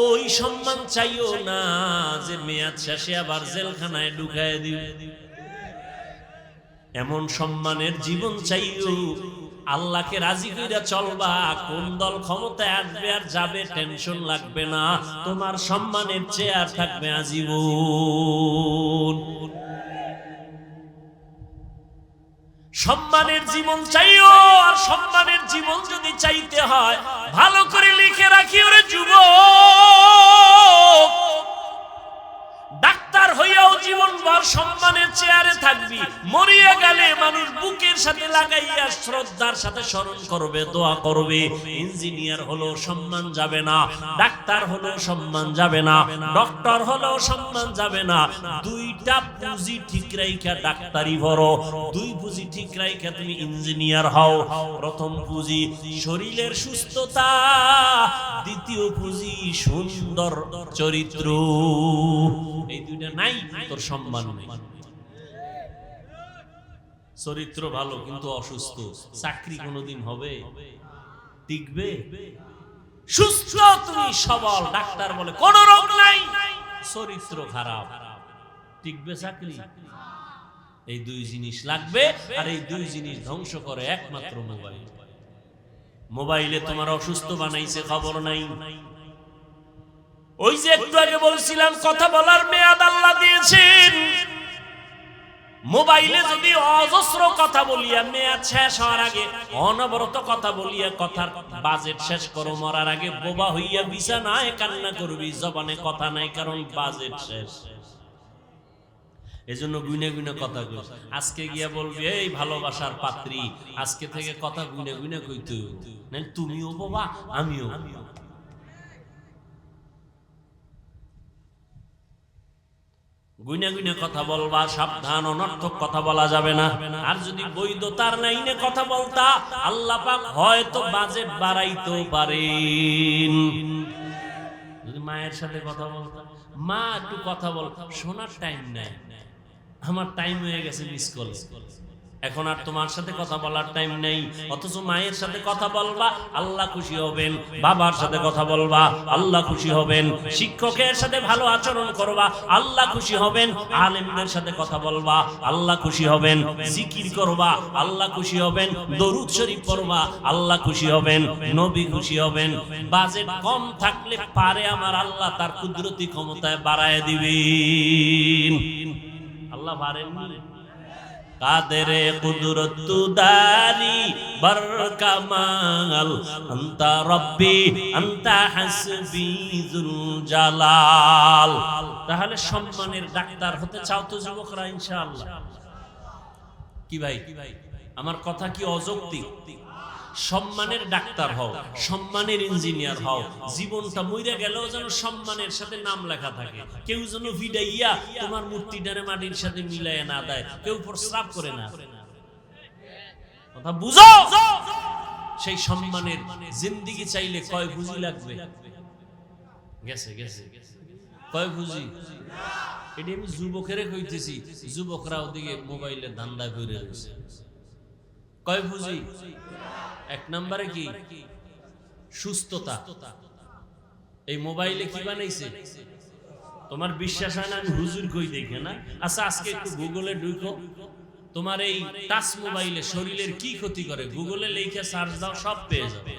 ওই সম্মান চাইও না যে মেয়াদ শেষে আবার জেলখানায় ঢুকায় দিবে। এমন সম্মানের জীবন চাইও, আল্লাহকে রাজি কইরা চলবা। কোন দল ক্ষমতায় আসবে আর যাবে টেনশন লাগবে না, তোমার সম্মানের চেয়ার থাকবে আজীবন। সম্মানের জীবন চাইও, আর সম্মানের জীবন যদি চাইতে হয় ভালো করে লিখে রাখি, ওরে যুবক, ডাক্তার হইয়াও জীবনভর সম্মানের চেয়ারে থাকবি। মরিয়া গেলে মানুষ বুকের সাথে লাগাইয়া শ্রদ্ধার সাথে স্মরণ করবে, দোয়া করবে। ইঞ্জিনিয়ার হলো সম্মান যাবে না, ডাক্তার হলো সম্মান যাবে না, ডক্টর হলো সম্মান যাবে না। দুইটা পুঁজি ঠিক রাইখা ডাক্তারি ভরো, দুই পুঁজি ঠিক রাইখা তুমি ইঞ্জিনিয়ার হও। প্রথম পুঁজি শরীরের সুস্থতা, দ্বিতীয় পুঁজি সুন্দর চরিত্র। এই দুইটা নাই, তোর সম্মান নেই। চরিত্র ভালো কিন্তু অসুস্থ, চাকরি কোনোদিন হবে, টিকবে? সুস্থ তুমি সবল, ডাক্তার বলে কোন রোগ নাই, চরিত্র খারাপ, টিকবে চাকরি? এই দুই জিনিস লাগবে, আর এই দুই জিনিস ধ্বংস করে একমাত্র মোবাইল। মোবাইলে তোমার অসুস্থ বানাইছে, খবর নাই। ওই যে একটু আগে বলছিলাম, কথা বলার মেয়াদ আল্লাহ দিয়েছেন। মোবাইলে যদি অজস্র কথা বলিয়া মেয়াদ শেষ হওয়ার আগে অনবরত কথা বলিয়া কথার বাজেট শেষ করো, মরার আগে বোবা হইয়া বিছানায় কান্না করবি, জবানে কথা নাই, কারণ বাজেট শেষ। এজন্য গুনে গুনে কথা কই। আজকে গিয়া বলবি, এই ভালোবাসার পাত্রী, আজকে থেকে কথা গুনে গুনে কইতে, না তুমিও বোবা আমিও। গুনে গুনে কথা বলবা, সাবধান, অনর্থক কথা বলা যাবে না। আর যদি বৈধতার লাইনে কথা বলতা, আল্লাহ পাক হয়তো বাজেট বাড়াইতে পারেন। যদি মায়ের সাথে কথা বলতা, মা একটু কথা বল, শোনার টাইম নাই, আমার টাইম হয়ে গেছে মিস কল, এখন আর তোমার সাথে কথা বলার টাইম নেই। অথচ মায়ের সাথে কথা বলবা, আল্লাহ খুশি হবেন। বাবার সাথে কথা বলবা, আল্লাহ খুশি হবেন। শিক্ষকের সাথে ভালো আচরণ করবা, আল্লাহ খুশি হবেন। আলেমদের সাথে কথা বলবা, আল্লাহ খুশি হবেন। জিকির করবা, আল্লাহ খুশি হবেন। দরুদ শরীফ পড়বা, আল্লাহ খুশি হবেন, নবী খুশি হবেন। বাজেট কম থাকলে পারে আমার আল্লাহ তার কুদরতি ক্ষমতায় বাড়ায় দিবেন। আল্লাহ পারেন কাদেরে কুদরত দারি বরকামাল, আনতা রব্বি আনতা হাসবি যুল জালাল। তাহলে সম্মানের ডাক্তার হতে চাও তো যুবকরা? ইনশাআল্লাহ। কি ভাই, আমার কথা কি অযৌক্তিক? সম্মানের ডাক্তার হও, সম্মানের ইঞ্জিনিয়ার হও, জীবনটা মইরা গেলেও যেন সম্মানের সাথে নাম লেখা থাকে। কেউ যেন ভিডাইয়া তোমার মূর্তিটারে মাটির সাথে মিলাইয়া না দেয়, কেউ প্রস্রাব করে না। কথা বুঝো? সেই সম্মানের জিন্দেগি চাইলে কয় পুঁজি লাগবে? গেছে গেছে কয় পুঁজি? এটি আমি যুবকেরে কইতেছি, যুবকরা ওদিকে মোবাইলে ধান্দা করে রয়েছে। কয় পুঁজি? এক নম্বরে কি? সুস্থতা। এই মোবাইলে কি বানাইছে? তোমার বিশ্বাস হয় না আমি হুজুর কই দেখে না? আচ্ছা আজকে একটু গুগলে ঢুকো, তোমার এই টাচ মোবাইলে শরীরের কি ক্ষতি করে গুগলে লিখে সার্চ দাও, সব পেয়ে যাবে।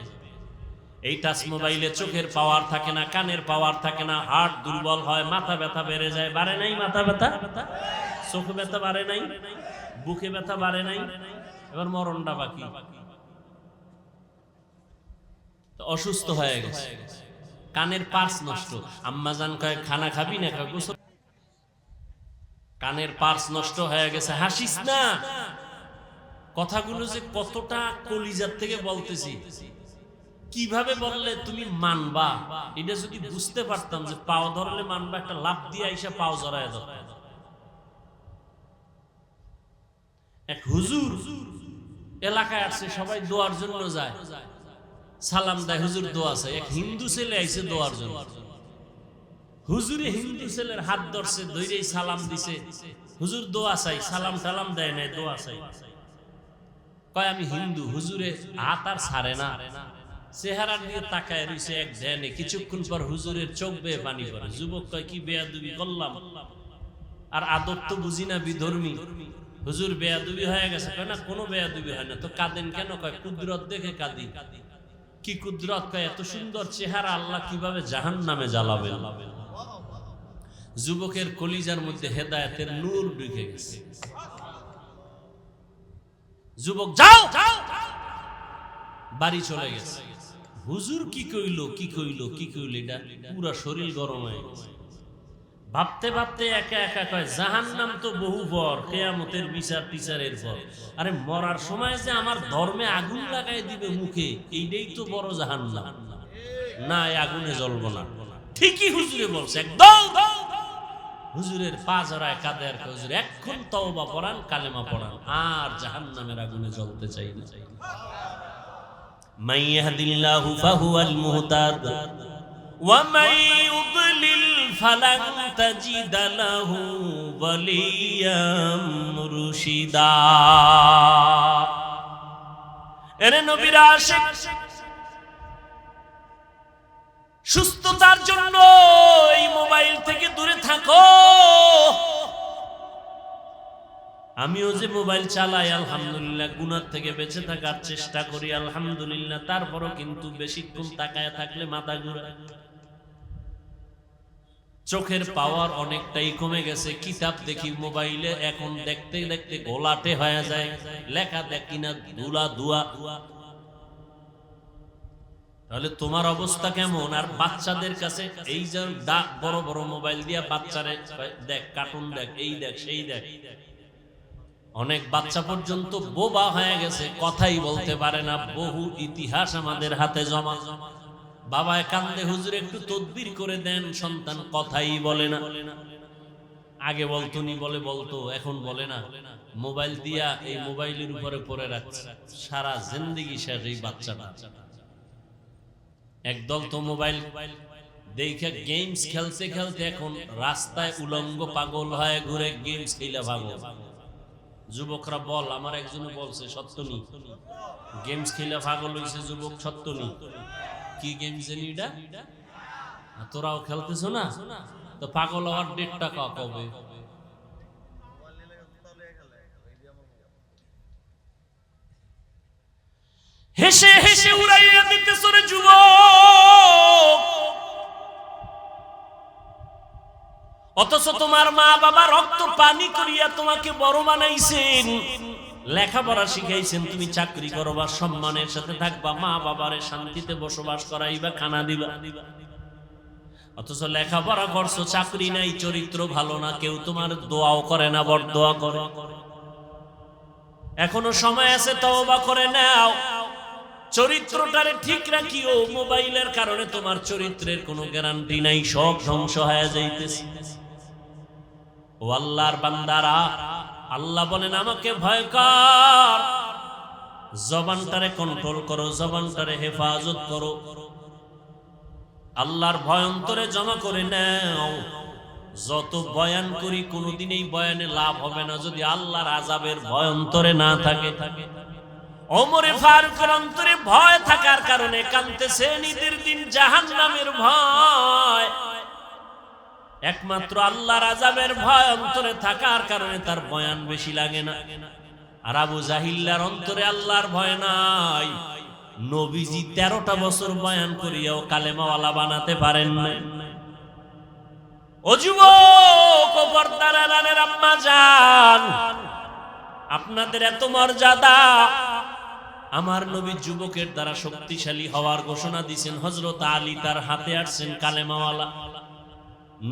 এই টাচ মোবাইলে চোখের পাওয়ার থাকে না, কানের পাওয়ার থাকে না, হার্ট দুর্বল হয়, মাথা ব্যথা বেড়ে যায়। বাড়ে নাই মাথা ব্যথা? চোখ ব্যথা বাড়ে নাই? বুকে ব্যথা বাড়ে নাই? এবার মরণটা বাকি। অসুস্থ হয়ে গেছে, কানের পার্স নষ্ট। আম্মাজান কয় খানা খাবি না, কয় গোসল। কানের পার্স নষ্ট হয়ে গেছে, হাসিস না। কথাগুলো যে কতটা কলিজার থেকে বলতেছি, কিভাবে বললে তুমি মানবা, এটা যদি বুঝতে পারতাম যে পাও ধরলে মানবা, একটা লাফ দিয়ে আইসা পাও জড়ায় দাও। এক হুজুর এলাকায় আসছে, সবাই দোয়ার জন্য যায়, সালাম দেয়, হুজুর দোয়া চাই। এক হিন্দু ছেলে আইছে দোয়ার জন্য, হুজুরে হিন্দু ছেলের হাত ধরছে, ধরেই সালাম দিছে, হুজুর দোয়া চাই। সালাম টালাম দেয় নাই, দোয়া চাই। কয় আমি হিন্দু। হুজুরে হাত আর ছাড়ে না, চেহারা দিয়ে তাকায় রইছে এক ধ্যানে। কিছুক্ষণ পর হুজুরের চোখ বেয়ে পানি পড়ে। যুবক কয় কি বেয়াদবি করলাম, আর আদব তো বুঝি না, বিধর্মী। হুজুর বেয়াদবি হয়ে গেছে। কয় না কোনো বেয়াদবি হয় না। তো কাঁদেন কেন? কয় কুদরত দেখে কাঁদি। কি কুদরত? কয় এত সুন্দর চেহারা আল্লাহ কিভাবে জাহান্নামে জ্বালাবে। যুবকের কলিজার মধ্যে হেদায়েতের নূর ঢুকে গেছে। যুবক যাও বাড়ি চলে গেছে। হুজুর কি কইলো কি কইলো কি কইলো, এটা পুরা শরীর গরম হয়ে গেছে। ভাবতে ভাবতে একা একা কয় জাহান্নাম তো বহু পর, কিয়ামতের বিচার টিচারের পর। আরে মরার সময় যে আমার ধর্মে আগুন লাগাই দিবে মুখে, এইটাই তো বড় জাহান্নাম। না, এই আগুনে জ্বলবো না। ঠিকই হুজুরে বলছে একদম। হুজুরের পা জড়ায় কাঁদে আর হুজুর এখন তওবা পড়ান, কালেমা পড়ান, আর জাহান্নামের আগুনে জ্বলতে চাই না। মান ইয়াহদিল্লাহু ফাহুয়াল মুহতাদ ওয়া মান ইউদ্লিল ফালান তাজিদা লাহু ওয়ালিয়াম মুরশিদা। এরে নবীর আশিক, সুস্থতার জন্য এই মোবাইল থেকে দূরে থাকো। আমিও যে মোবাইল চালাই আলহামদুলিল্লাহ, গুনাহ থেকে বেঁচে থাকার চেষ্টা করি আলহামদুলিল্লাহ, তারপরও কিন্তু বেশিক্ষণ তাকায় থাকলে মাথা ঘুরায়। চোখের পাওয়ার অনেকটাই কমে গেছে। কিতাব দেখি মোবাইলে, এখন দেখতে দেখতে গোলাটে হয়ে যায়, লেখা দেখি না ধুলা ধোয়া। তাহলে তোমার অবস্থা কেমন? আর বাচ্চাদের কাছে এই যে বড় বড় মোবাইল দিয়া বাচ্চারে দেখ, কার্টুন দেখ, এই দেখ সেই দেখ। অনেক বাচ্চা পর্যন্ত বোবা হয়ে গেছে, কথাই বলতে পারে না। বহু ইতিহাস আমাদের হাতে জমা। বাবায় কান্দে, হুজুর একটু তদবির করে দেন, সন্তান কথাই বলে না। আগে বলতো নি, বলতো, এখন বলে না। মোবাইল দিয়া এই মোবাইলের উপরে পড়ে রাখছে, সারা জিন্দেগি শেষ এই বাচ্চাটা। একদল তো মোবাইল দেখে গেমস খেলতে খেলতে এখন রাস্তায় উলঙ্গ পাগল হয়ে ঘুরে গেমস খেলা ভাগো। যুবকরা বল, আমার একজন বলছে সত্য নি, গেমস খেলা পাগল হইছে যুবক, সত্য নি। কি গেম জানি এটা? তোরাও খেলতেছ না? তো পাগল হওয়ার ডেটটা কবে? হেসে হেসে উড়াইয়া দিতেছ রে যুবক, অথচ তোমার মা বাবা রক্ত পানি করিয়া তোমাকে বড় বানাইছেন, লেখাপড়া শিখাইছেন, তুমি চাকরি করবা, সম্মানের সাথে থাকবা, মা বাবারে শান্তিতে বসবাস করাইবা, খানা দিবা। অথচ লেখাপড়া করছো, চাকরি নাই, চরিত্র ভালো না, কেউ তোমার দোয়াও করে না, বড় দোয়া করে। এখনো সময় আছে, তওবা করে নাও, চরিত্রটারে ঠিক রাখিও। মোবাইলের কারণে তোমার চরিত্রের কোনো গ্যারান্টি নাই, সব ধ্বংস হয়ে যাইতেছে। ও আল্লাহর বান্দারা, আল্লাহ বলেন আমাকে ভয় কর, জবানটারে কন্ট্রোল করো, জবানটারে হেফাজত করো, আল্লাহর ভয় অন্তরে জমা করে নাও। যত বয়ান করি কোনোদিন এই বয়ানে লাভ হবে না যদি আল্লাহর আযাবের ভয় অন্তরে না থাকে। ওমরে ফারুকের অন্তরে ভয় থাকার কারণে কাঁদতেছে, ঈদের দিন জাহান্নামের ভয়। একমাত্র আল্লাহর আযাবের ভয় অন্তরে থাকার কারণে তার বয়ান বেশি লাগে না। আর আবু জাহিল্লার অন্তরে আল্লাহর ভয় নাই। নবীজি 13টা বছর বয়ান করিয়াও কালেমাওয়ালা বানাতে পারেন না। ও যুবক, ও পর্দার আড়ালের আম্মা জান, আপনাদের এত মর্যাদা। আমার নবী যুবকের দ্বারা শক্তিশালী হওয়ার ঘোষণা দিয়েছেন। হযরত আলী তার হাতে আসছেন কালেমাওয়ালা।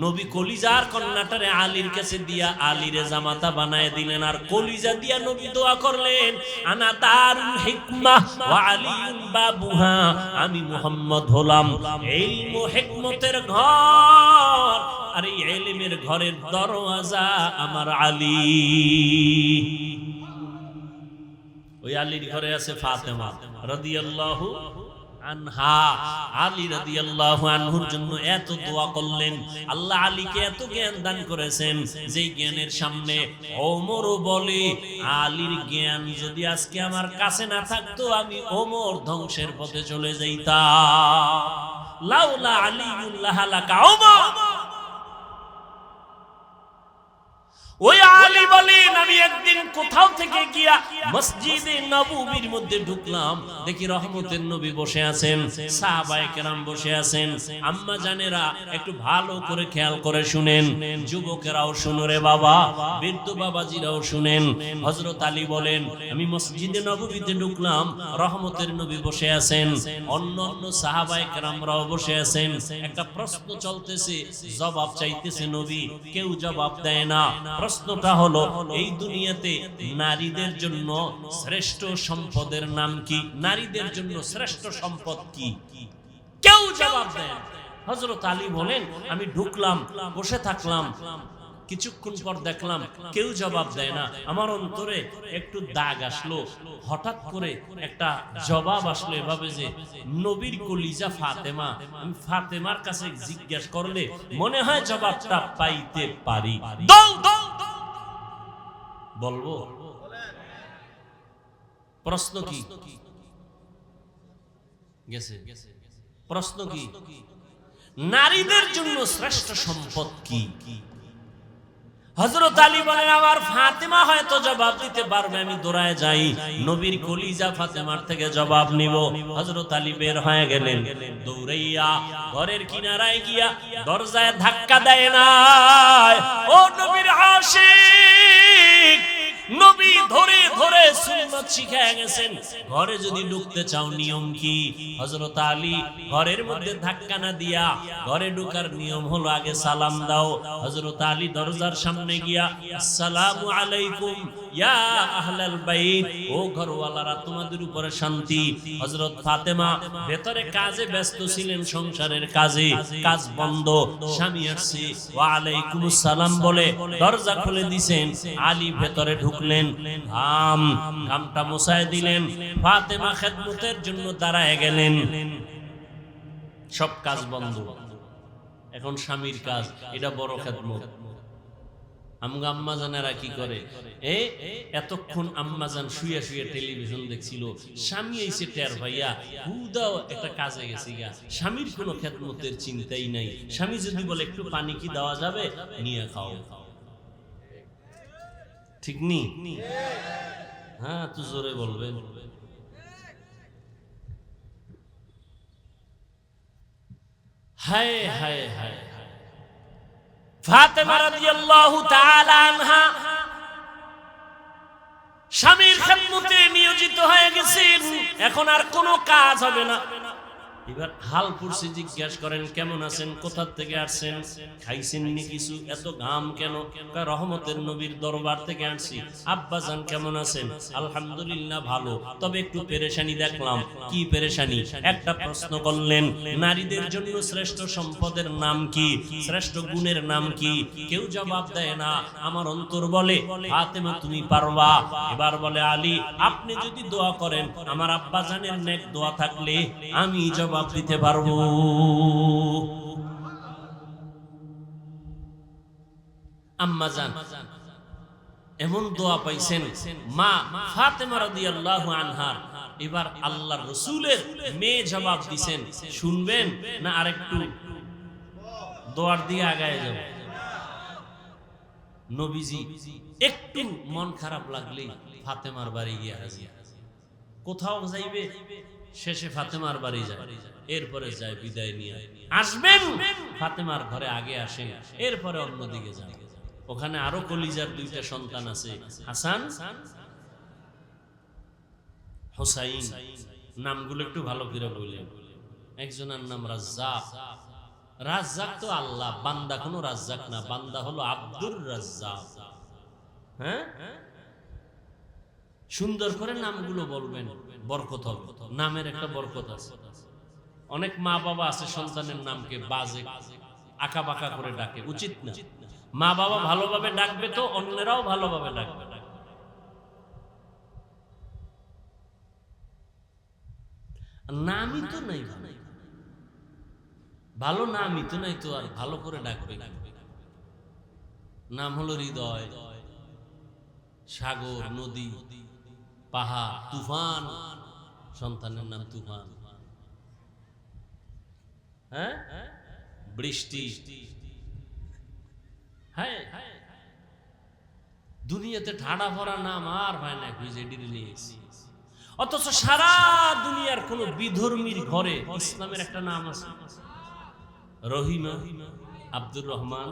নবী কলিজার কন্যাটারে আলীর কাছে দিয়া আলীরে জামাতা বানায় দিলেন। আর কলিজা দিয়া নবী দোয়া করলেন, আনা দারুল হিকমাহ ওয়া আলিয়ুন বাবুহা, আমি মুহাম্মদ হলাম ইলম ও হিকমতের ঘর, আর এই ইলমের ঘরের দরওয়াজা আমার আলী। ওই আলীর ঘরে আছে ফাতেমা রাদিয়াল্লাহু আনহা। আলী রাদিয়াল্লাহু আনহুর জন্য এত দোয়া করলেন। আল্লাহ আলীকে এত জ্ঞান দান করেছেন, যেই জ্ঞানের সামনে ওমরও বলে, আলীর জ্ঞান যদি আজকে আমার কাছে না থাকতো আমি ওমর ধ্বংসের পথে চলে যাইতাম। লাউলা আলিউল্লাহ লাকা ওমর। ওই আলী বলেন, আমি একদিন কোথাও থেকে গিয়া মসজিদে নববীর মধ্যে ঢুকলাম, দেখি রহমতের নবী বসে আছেন, সাহাবায়ে কেরাম বসে আছেন। আম্মা জানেরা একটু ভালো করে খেয়াল করে শুনেন, যুবকেরাও শুনো রে বাবা, বৃদ্ধ বাবাজিরাও শুনেন। হযরত আলী বলেন, আমি মসজিদে নববীতে ঢুকলাম, রহমতের নবী বসে আছেন, অন্যান্য সাহাবায়ে কেরামরাও বসে আছেন। একটা প্রশ্ন চলতেছে, জবাব চাইতেছে নবী, কেউ জবাব দেয় না। প্রশ্নটা হলো, এই দুনিয়াতে নারীদের জন্য শ্রেষ্ঠ সম্পদের নাম কি? নারীদের জন্য শ্রেষ্ঠ সম্পদ কি? কেউ জবাব দেয় না। হযরত আলী বলেন, আমি ঢুকলাম, বসে থাকলাম, কিছুক্ষণ পর দেখলাম কেউ জবাব দেয় না। আমার অন্তরে একটু দাগ আসলো, হঠাৎ করে একটা জবাব আসলো এভাবে যে, নবীর কলিজা ফাতেমা, আমি ফাতেমার কাছে জিজ্ঞাসা করলে মনে হয় জবাবটা পাইতে পারি। বলবো প্রশ্ন কি? গেছে প্রশ্ন কি? নারীদের জন্য শ্রেষ্ঠ সম্পদ কি? হযরত আলী বলেন, আমার ফাতেমা হয়তো জবাব দিতে পারবে। আমি দৌড়ায় যাই, নবীর কলিজা ফাতেমার থেকে জবাব নিব। হযরত আলী বের হয়ে গেলেন, দৌড়াইয়া ঘরের কিনারায় গিয়া দরজায় ধাক্কা দেয় না। ও নবীর আশিক, নবী ধরে ধরে সুন্নাত শিখায় গেছেন, ঘরে যদি ঢুকতে চাও নিয়ম কি? হযরত আলী ঘরের মধ্যে ধাক্কা না দিয়া ঘরে ঢোকার নিয়ম হলো আগে সালাম দাও। হযরত আলী দরজার সামনে গিয়া, আসসালামু আলাইকুম ইয়া আহলাল বাইত, ও ঘরওয়ালারা তোমাদের উপরে শান্তি। হযরত ফাতেমা ভেতরে কাজে ব্যস্ত ছিলেন, সংসারের কাজে, কাজ বন্ধ, স্বামী আসছে, ওয়া আলাইকুমুস সালাম বলে দরজা খুলে দিয়েছেন। আলী ভেতরে ঢুকলেন, ঘামটা মুছায় দিলেন, ফাতেমা খেদমতের জন্য দাঁড়ায় গেলেন। সব কাজ বন্ধ, এখন স্বামীর কাজ, এটা বড় খেদমত। আমগো আম্মাজানেরা কি করে, এতক্ষণ আম্মাজান শুয়ে শুয়ে টেলিভিশন দেখছিল, স্বামী এসে টের ভাইয়া হুদাও একটা কাজে গেছে গা, স্বামীর কোনো খেদমতের চিন্তাই নাই। স্বামী যদি বলে একটু পানি কি দেওয়া যাবে, নিয়ে খাও, ঠিক নি? হ্যাঁ, তো জোরে বলবেন। হায় হায় হায়, ফাতেমা রাদিয়াল্লাহু তাআলা আনহা স্বামীর খেদমতে নিয়োজিত হয়ে গেছেন। এখন আর কোনো কাজ হবে না, এবার হাল পুরসি জিজ্ঞাসা করেন কেমন আছেন, কোথা থেকে আসছেন, খাইছেন নি কিছু, এত ঘাম কেন? রহমতের নবীর দরবার থেকে আসছি। আব্বাজান কেমন আছেন? আলহামদুলিল্লাহ ভালো, তবে একটু পেরেশানি দেখলাম। কি পেরেশানি? একটা প্রশ্ন করলেন, নারীদের জন্য শ্রেষ্ঠ সম্পদের নাম কি, শ্রেষ্ঠ গুণের নাম কি? কেউ জবাব দেয় না। আমার অন্তর বলে ফাতেমা তুমি পারবা। এবার বলে আলী আপনি যদি দোয়া করেন, আমার আব্বাজানের নেক দোয়া থাকলে আমি জবাব দিতে পারবো। আম্মাজান এমন দোয়া পাইছেন মা ফাতেমা রাদিয়াল্লাহু আনহা। এবার আল্লাহর রাসূলের মেয়ে জবাব দিবেন, শুনবেন না আরেকটু দোয়ার দিয়ে আগায় যাব? নবীজি একটু মন খারাপ লাগলেই ফাতেমার বাড়ি গিয়ে হাজির। কোথাও যাইবে শেষে ফাতেমার বাড়ি যায়, এরপরে যায় বিদায় নিয়ে। আসবেন ফাতেমার ঘরে আগে আসেন, এরপরে অন্যদিকে যান। ওখানে আরো কলিজার দুইটা সন্তান আছে, হাসান হোসাইন। নামগুলো একটু ভালো করে বললেন। একজনের নাম রাজ্জাক। রাজ্জাক তো আল্লাহ, বান্দা কোনো রাজ্জাক না, বান্দা হলো আব্দুর রাজ্জাক। হ্যাঁ, সুন্দর করে নামগুলো বলবেন, বরকত হবে। নামের একটা বরকত আছে। অনেক মা বাবা আছে সন্তানের নামকে বাজে আঁকা বাঁকা করে ডাকে, উচিত না। মা বাবা ভালোভাবে ডাকবে তো অন্যরাও ভালোভাবে ডাকবে। নামই তো নাই, ভালো নামই তো নাই, তো আর ভালো করে ডাকবে? নাম হলো হৃদয়, সাগর, নদী, পাহাড়, তুফান। সন্তানের নাম তুফান। হ্যাঁ, বৃষ্টি। হ্যাঁ, দুনিয়াতে ঠাড়া ভরা নাম আর হয় না, অথচ সারা দুনিয়ার কোন বিধর্মীর ঘরে ইসলামের একটা নাম আছে, রহিমা, আব্দুর রহমান।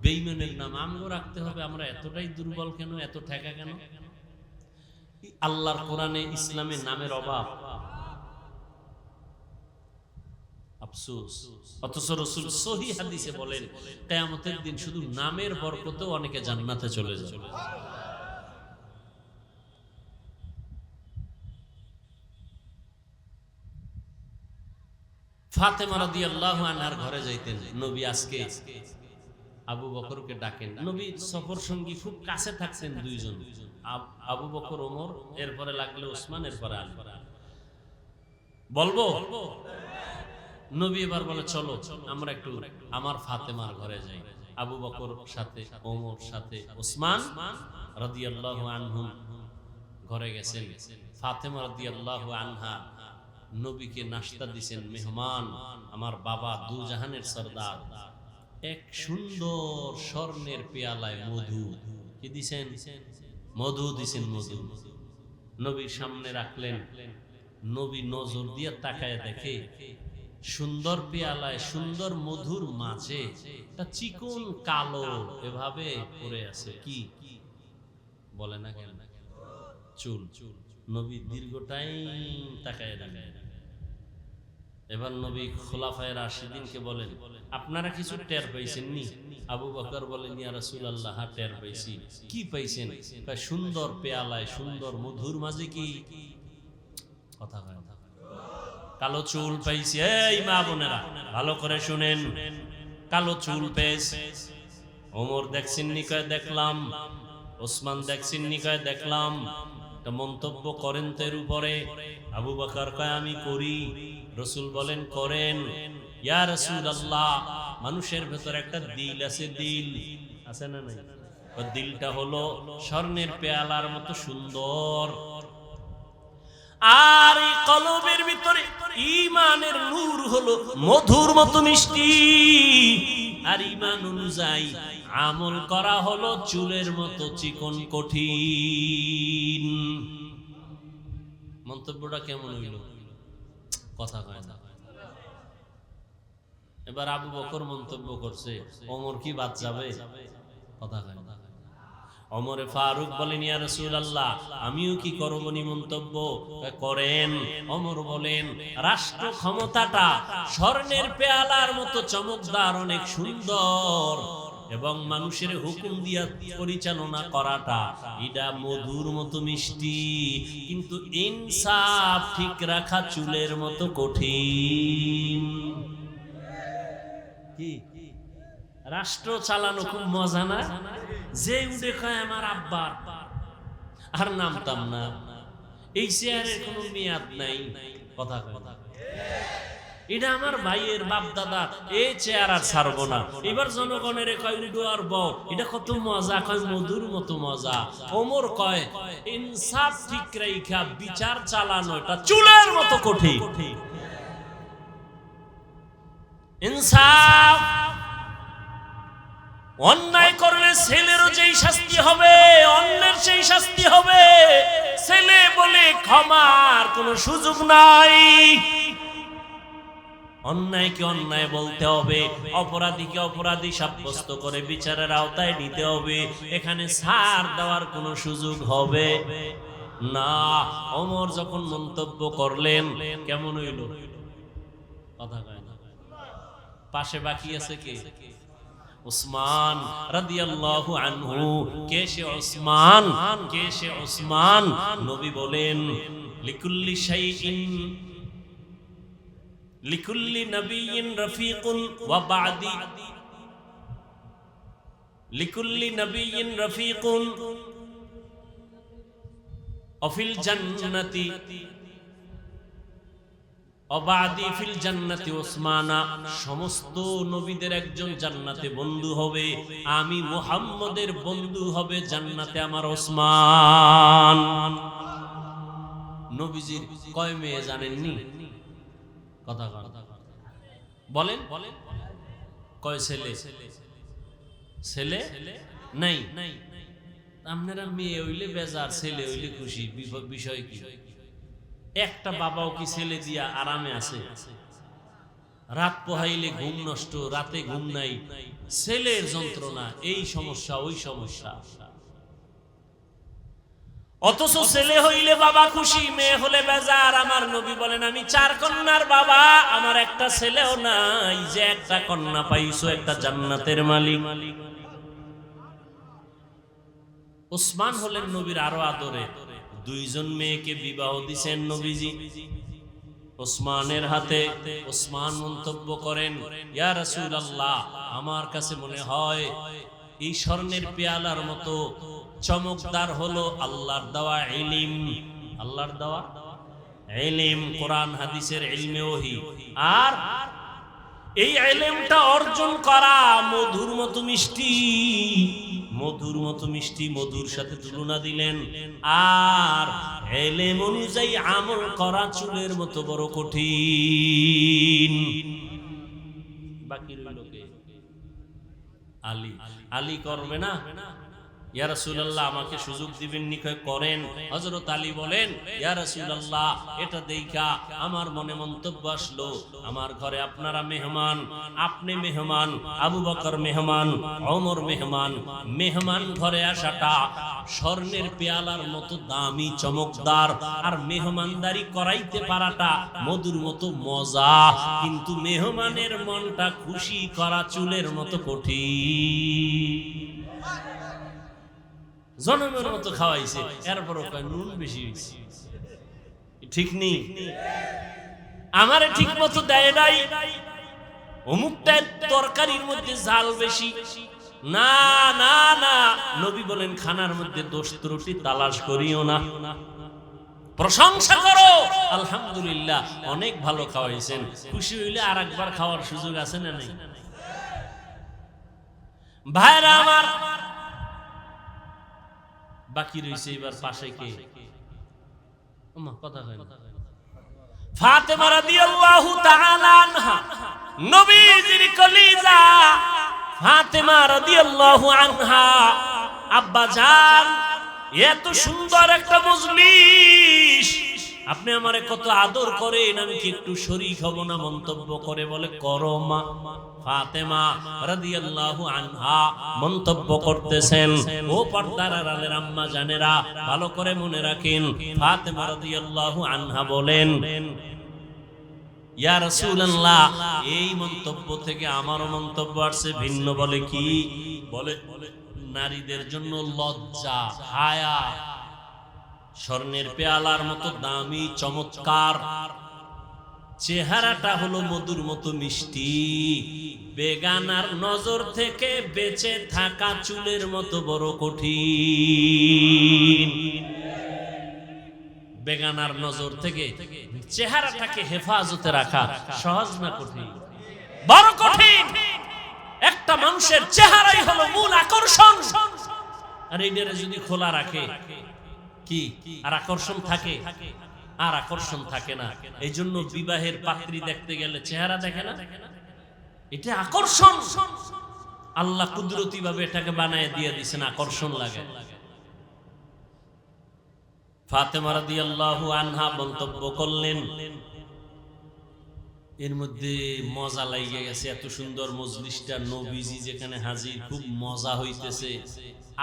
বেঈমানের নাম আমগো রাখতে হবে? আমরা এতটাই দুর্বল কেন, এত ঠেকা কেন? আল্লাহর কোরআনে ইসলামের নামের অভাব, আফসোস। অথচ রাসূল সহিহ হাদিসে বলেন কিয়ামতের দিন শুধু নামের বরকতেও অনেকে জান্নাতে চলে যাবে। ফাতেমা রাদিয়াল্লাহু আনহার ঘরে যাইতেন নবী। আজকে আবু বকরকে ডাকেন। নবী সফর সঙ্গী খুব কাছে থাকতেন দুইজন, আবু বকর, ওমর, এরপরে লাগলে ওসমান, এরপরে আলী। বলবো? নবী এবার বলে চলো আমরা একটু আমার ফাতেমার ঘরে যাই। আবু বকর সাথে, ওমর সাথে, ওসমান রাদিয়াল্লাহু আনহুম ঘরে গেছেন। ফাতেমা রাদিয়াল্লাহু আনহা নবীকে নাস্তা দিছেন। মেহমান, আমার বাবা দু জাহানের সরদার, এক সুন্দর স্বর্ণের পেয়ালায় মধু কি দিছেন? মধু দিছেন। মধু নবীর সামনে রাখলেন। নবী নজর দিয়ে তাকায় দেখে সুন্দর পেয়ালায় সুন্দর মধুর মাঝে একটা চিকন কালো এভাবে পড়ে আছে। কি বলে না কেন? চুল। নবী দীর্ঘ টাইম তাকায় দেখে। এবার নবী খোলাফায়ে রাশিদিনকে বলেন আপনারা কিছু টের পাইছেন নি? আবু বকর বলেন ইয়া রাসূলুল্লাহ, হ্যাঁ টের পাইছি। কি পাইছেন? সুন্দর পেয়ালায় সুন্দর মধুর মাঝে কি কথা কয়? কালো চুল পাইছি। এই মা বোনেরা ভালো করে শুনেন, কালো চুল পেয়েছে। ওমর দেখছেন নি? কয় দেখলাম। ওসমান দেখছেন নি? কয় দেখলাম। একটা মন্তব্য করেন তো এর উপরে? আবু বকর কয় আমি করি। রাসূল বলেন করেন। ইয়া রাসূলুল্লাহ, মানুষের ভেতর একটা দিল আছে, দিল আছে না নাই? ওই দিলটা হলো স্বর্ণের পেয়ালার মতো সুন্দর, আর এই কলবের ভিতরে ঈমানের নূর হলো মধুর মতো মিষ্টি, আর ঈমান অনুযায়ী আমল করা হলো চুলের মতো চিকন কঠিন। মন্তব্যটা কেমন হইল? কথা কয় না। এবার আবু বকর মন্তব্য করছে ওমর কি বাদ যাবে? কথা কয় না। ওমর ফারুক বলেন, ইয়া রাসূলুল্লাহ, আমিও কি করব মন্তব্য করেন? ওমর বলেন, রাষ্ট্র ক্ষমতাটা স্বর্ণের পেয়ালার মতো চমকদার, অনেক সুন্দর, এবং মানুষের হুকুম দিয়া পরিচালনা করাটা এটা মধুর মতো মিষ্টি, কিন্তু ইনসাফ ঠিক রাখা চুলের মতো কঠিন। কি রাষ্ট্র চালানো খুব মজা না? যে উঠে খায় আমার আব্বার, আর নামতাম না, এই চেয়ারের কোনো মেয়াদ নাই, কথা কথা এটা আমার ভাইয়ের বাপ দাদা, এই চেয়ার আর ছাড়বো না। এবার জনগণের কয় উঠো আর বউ, এটা কত মজা, কয় মধুর মতো মজা। ওমর কয়, ইনসাফ ঠিক রাইখা বিচার চালানো এটা চুলের মতো কঠিন। ইনসাফ, অন্যায় করলে ছেলেরও যেই শাস্তি হবে, অন্যের সেই শাস্তি হবে। ছেলে বলে ক্ষমার কোনো সুযোগ নাই। অন্যায়কে অন্যায় বলতে হবে, অপরাধীকে অপরাধী সাব্যস্ত করে বিচারের আওতায় নিতে হবে। এখানে ছাড় দেওয়ার কোনো সুযোগ হবে না। ওমর যখন মন্তব্য করলেন, কেমন হইল? কথা কয় না। পাশে বাকি আছে কে? উসমান রাদিয়াল্লাহু আনহু। কে সে উসমান? কে সে উসমান? নবী বলেন, লিকুল্লি শাইইন লিকুল্লি নবিয়্যিন রাফিকুন ওয়া বা'দি, লিকুল্লি নবিয়্যিন রাফিকুন অফিল জান্নাতি অবাদি ফিল জান্নাতি উসমানা। সমস্ত নবীদের একজন জান্নাতে বন্ধু হবে, আমি মুহাম্মদের বন্ধু হবে জান্নাতে আমার উসমান। নবীজির কয় মেয়ে জানেননি? কথা বলেন, কয় ছেলে? ছেলে নাই। আপনারা মেয়ে হইলে বেজার, ছেলে হইলে খুশি। বিষয় কি? একটা বাবাও কি ছেলে দিয়া আরামে আছে? রাত পোহাইলে ঘুম নষ্ট, রাতে ঘুম নাই, ছেলের যন্ত্রণা, এই সমস্যা ওই সমস্যা। অথচ ছেলে হইলে বাবা খুশি, মেয়ে হলে বেজার। আমার নবী বলেন, আমি 4 কন্যার বাবা, আমার একটা ছেলেও নাই। যে একটা কন্যা পাইছো, একটা জান্নাতের মালিক। উসমান হলেন নবীর আরো আদরে। 2 জন মেয়েকে বিবাহ দিছেন নবীজি উসমানের হাতে। উসমান মন্তব্য করেন, ইয়া রাসূলুল্লাহ, আমার কাছে মনে হয় এই স্বর্ণের পেয়ালার মতো চমকদার হলো আল্লাহর দেওয়া ইলম। আল্লাহর দেওয়া ইলম, কোরআন হাদিসের ইলমে ওহী। আর এই ইলমটা অর্জন করা মধুর মতো মিষ্টি, মধুর মতো মিষ্টি। মধুর সাথে তুলনা দিলেন। আর ইলম অনুযায়ী আমল করা চুলের মতো বড় কঠিন। বাকি রইল কে? আলী। আলী করবে না? ইয়া রাসূলুল্লাহ, আমাকে সুযোগ দিবেন নি? করেন। হযরত আলী বলেন, ইয়া রাসূলুল্লাহ, এটা দেখা আমার মনে মন্তব্য আসলো, আমার ঘরে আপনারা মেহমান, আপনি মেহমান, আবু বকর মেহমান, ওমর মেহমান। মেহমান ঘরে আসাটা স্বর্ণের পেয়ালার মতো দামি, চমকদার, আর মেহমানদারি করাইতে পারাটা মধুর মতো মজা। কিন্তু মেহমানের মনটা খুশি করা চুলের মতো কঠিন। জনমের মতো খাওয়াইছে, এরপরও কয় নুন বেশি হয়েছে। ঠিক নেই, আমারে ঠিক মতো দেয় নাই, অমুকটা তরকারির মধ্যে ঝাল বেশি। না না না, নবী বলেন, খানার মধ্যে দোষ ত্রুটি তালাশ করিও না, প্রশংসা করো, আলহামদুলিল্লাহ অনেক ভালো খাওয়াইছেন। খুশি হইলে আর একবার খাওয়ার সুযোগ আছে না নাই? ভাইরা আমার, বাকি রইছে এবার পাশে কে? কথা হয় না। ফাতেমা রাদিয়াল্লাহু তাআলা আনহা, নবীজির কলিজা ফাতেমা রাদিয়াল্লাহু আনহা। আব্বা জান, এত সুন্দর একটা মজলিস, আপনি আমারে কত আদর করেন, আমি কি একটু শরীক হব না? মন্তব্য করে বলে করো মা। ফাতেমা রাদিয়াল্লাহু আনহা মন্তব্য করতেছেন, ও পর্দার আড়ালের আম্মা জানেরা ভালো করে মনে রাখেন, ফাতেমা রাদিয়াল্লাহু আনহা বলেন, ইয়া রাসূলুল্লাহ, এই মন্তব্য থেকে আমারও মন্তব্য আসছে ভিন্ন। বলে কি? বলে নারীদের জন্য লজ্জা, হায়া স্বর্ণের পেয়ালার মতো দামি, চমৎকার। চেহারাটা হলো মধুর মতো মিষ্টি। বেগানার নজর থেকে বেঁচে থাকা চুলের মতো বড় কঠিন। বেগানার নজর থেকে চেহারাটাকে হেফাজতে রাখা সহজ না কঠিন? বড় কঠিন। একটা মানুষের চেহারাই হলো মূল আকর্ষণ, আর এইটারে যদি খোলা রাখে কি আর আকর্ষণ থাকে? আর আকর্ষণ থাকে না। এই জন্য বিবাহের পাত্রী দেখতে গেলে চেহারা দেখে না, এটা আকর্ষণ। আল্লাহ কুদরতি ভাবে এটাকে বানায় দিয়ে দিয়েছেন, আকর্ষণ লাগে। ফাতেমা রাদিয়াল্লাহু আনহা মন্তব্য করলেন, এর মধ্যে মজা লাগিয়ে গেছে, এত সুন্দর মজলিসটা, নবীজি যেখানে হাজির, খুব মজা হইতেছে।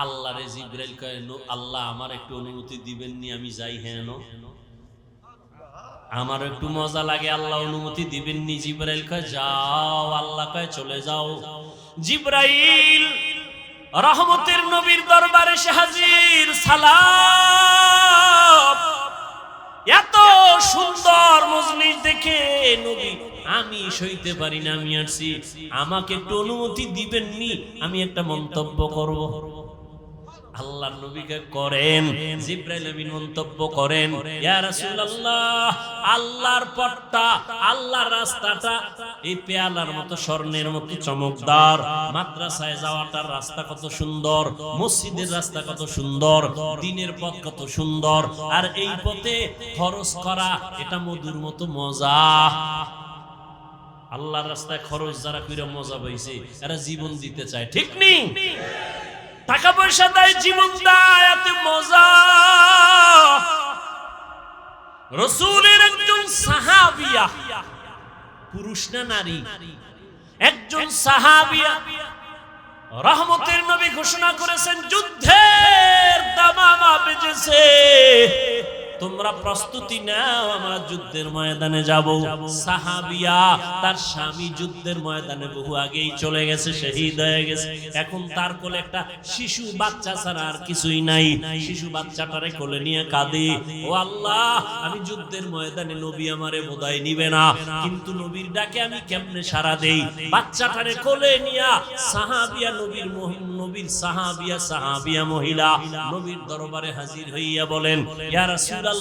আল্লাহরে জিবরাইল কয়, আল্লাহ আমার একটু অনুমতি দিবেন নি, আমি যাই? হ্যাঁ, আমার একটু মজা লাগে, আল্লাহ অনুমতি দিবেন নি? জিবরাইল কয় যাও। আল্লাহ কয় চলে যাও। জিবরাইল রহমতের নবীর দরবারে এসে হাজির। সালাম। এত সুন্দর মজলিস দেখে নবী, আমি সইতে পারি না, আমি আসছি, আমাকে একটু অনুমতি দিবেন নি, আমি একটা মন্তব্য করব। আল্লাহর নবীকে করেন। জিবরাইল আমিন মন্তব্য করেন, ইয়া রাসূলুল্লাহ, আল্লাহর পথটা, আল্লাহর রাস্তাটা এই পেয়ালার মতো, স্বর্ণের মতো চমকদার। মাদ্রাসায় যাওয়াটার রাস্তা কত সুন্দর, মসজিদের রাস্তা কত সুন্দর, দ্বীনের পথ কত সুন্দর, আর এই পথে খরচ করা এটা মধুর মতো মজা। আল্লাহর রাস্তায় খরচ যারা কইরা মজা পাইছে, এরা জীবন দিতে চায়, ঠিক নেই? টাকা পয়সা দেয়, জীবন দেয়, এত মজা। রাসূলের একজন সাহাবিয়া, পুরুষ না নারী, একজন সাহাবিয়া, রহমতের নবী ঘোষণা করেছেন, যুদ্ধের দামামা বেজেছে, তোমরা প্রস্তুতি নাও, আমরা যুদ্ধের ময়দানে যাব। সাহাবিয়া, তার স্বামী যুদ্ধের ময়দানে বহু আগেই চলে গেছে, শহীদ হয়ে গেছে। এখন তার কোলে একটা শিশু বাচ্চা ছাড়া আর কিছুই নাই। শিশু বাচ্চাটারে কোলে নিয়ে কাঁদে, ও আল্লাহ, আমি যুদ্ধের ময়দানে, নবী আমারে বোধহয় নিবে না, কিন্তু নবীর ডাকে আমি কেমনে সাড়া দেই? বাচ্চাটারে কোলে নিয়া সাহাবিয়া, নবীর সাহাবিয়া মহিলা নবীর দরবারে হাজির হইয়া বলেন, ইয়া রাসূলুল্লাহ,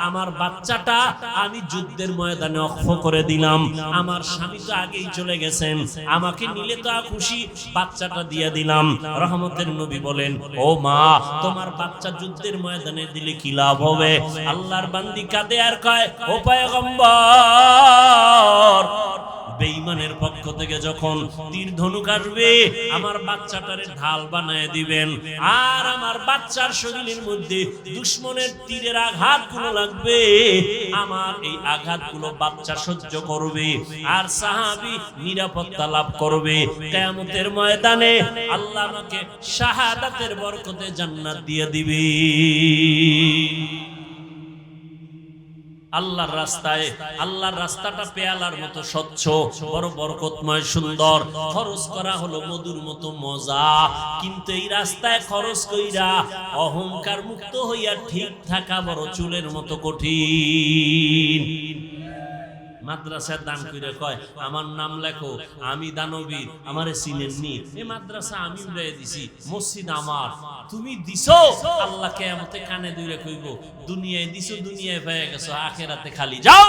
আমার বাচ্চাটা আমি যুদ্ধের ময়দানে অক্ষ করে দিলাম, আমার স্বামী তো আগেই চলে গেছেন, আমাকে নিলে তো খুশি, বাচ্চাটা দিয়ে দিলাম। রহমতের নবী বলেন, ও মা, তোমার বাচ্চা যুদ্ধের ময়দানে দিলে কি লাভ হবে? আল্লাহর বান্দি কাঁদে আর কয়, ও পয়গম্বর, বেঈমানের পক্ষ থেকে যখন তীর ধনুক আসবে, আমার বাচ্চাটারে ঢাল বানায় দিবেন, আর আমার বাচ্চার শরীরের মধ্যে দুশমনের তীরের আঘাতগুলো লাগবে, আমার এই আঘাতগুলো বাচ্চা সহ্য করবে, আর সাহাবী নিরাপত্তা লাভ করবে। কিয়ামতের ময়দানে আল্লাহ আমাকে শাহাদাতের বরকতে জান্নাত দিয়ে দিবে। আল্লাহর রাস্তায়, আল্লাহর রাস্তাটা পেয়ালার মতো স্বচ্ছ, বড় বরকতময়, সুন্দর। খরচ করা হলো মধুর মতো মজা, কিন্তু এই রাস্তায় খরচ কইরা অহংকার মুক্ত হইয়া ঠিক থাকা বড় চুলের মতো কঠিন। মাদ্রাসায় দান করে কয়, আমার নাম লেখো, আমি দানবী, আমারে চিনেননি? এই মাদ্রাসা আমি উড়াই দিছি, মসজিদ আমার, তুমি দিছো। আল্লাহ কিয়ামতে কানে ধরে কইব, দুনিয়ায় দিছো, দুনিয়ায় পেয়ে গেছো, আখিরাতে খালি যাও।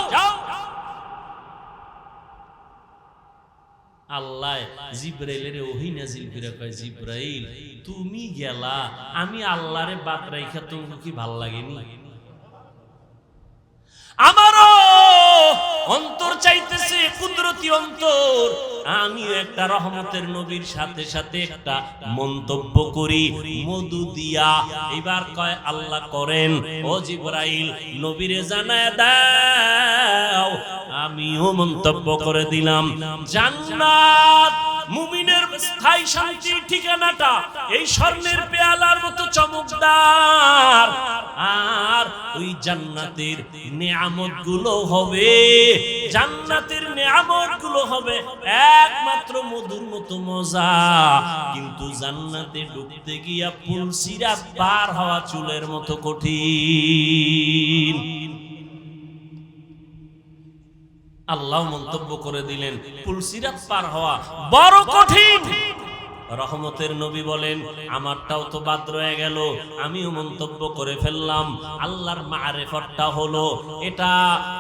আল্লাহ জিবরাইলের ওহী নাজিল করে কয়, জিবরাইল, তুমি গেলা, আমি আল্লাহরে বাদ রাইখা, তোমার কি ভাল লাগেনি? আমারও অন্তর চাইতেছে, কুদরতি অন্তর, আমিও একটা রহমতের নবীর সাথে সাথে একটা মন্তব্য করি মধু দিয়া। এবার কয় আল্লাহ করেন। ও জিবরাইল নবীরে জানায় দাও। আমিও মন্তব্য করে দিলাম, জান্নাত মুমিনের স্থায়ী শান্তির ঠিকানাটা এই স্বর্ণের পেয়ালার মতো চমকদার। আর ওই জান্নাতের নিয়ামতগুলো হবে, জান্নাতের নিয়ামতগুলো হবে একমাত্র মধুর মতো মজা। কিন্তু জান্নাতে ঢুকতে গিয়া পুলসিরাত পার হওয়া চুলের মতো কঠিন। আল্লাহ মন্তব্য করে দিলেন পুলসিরাত পার হওয়া বড় কঠিন। রহমতের নবী বলেন আমারটাও তো বাদ রয়ে গেল, আমিও মন্তব্য করে ফেললাম। আল্লাহর মারিফতটা হলো এটা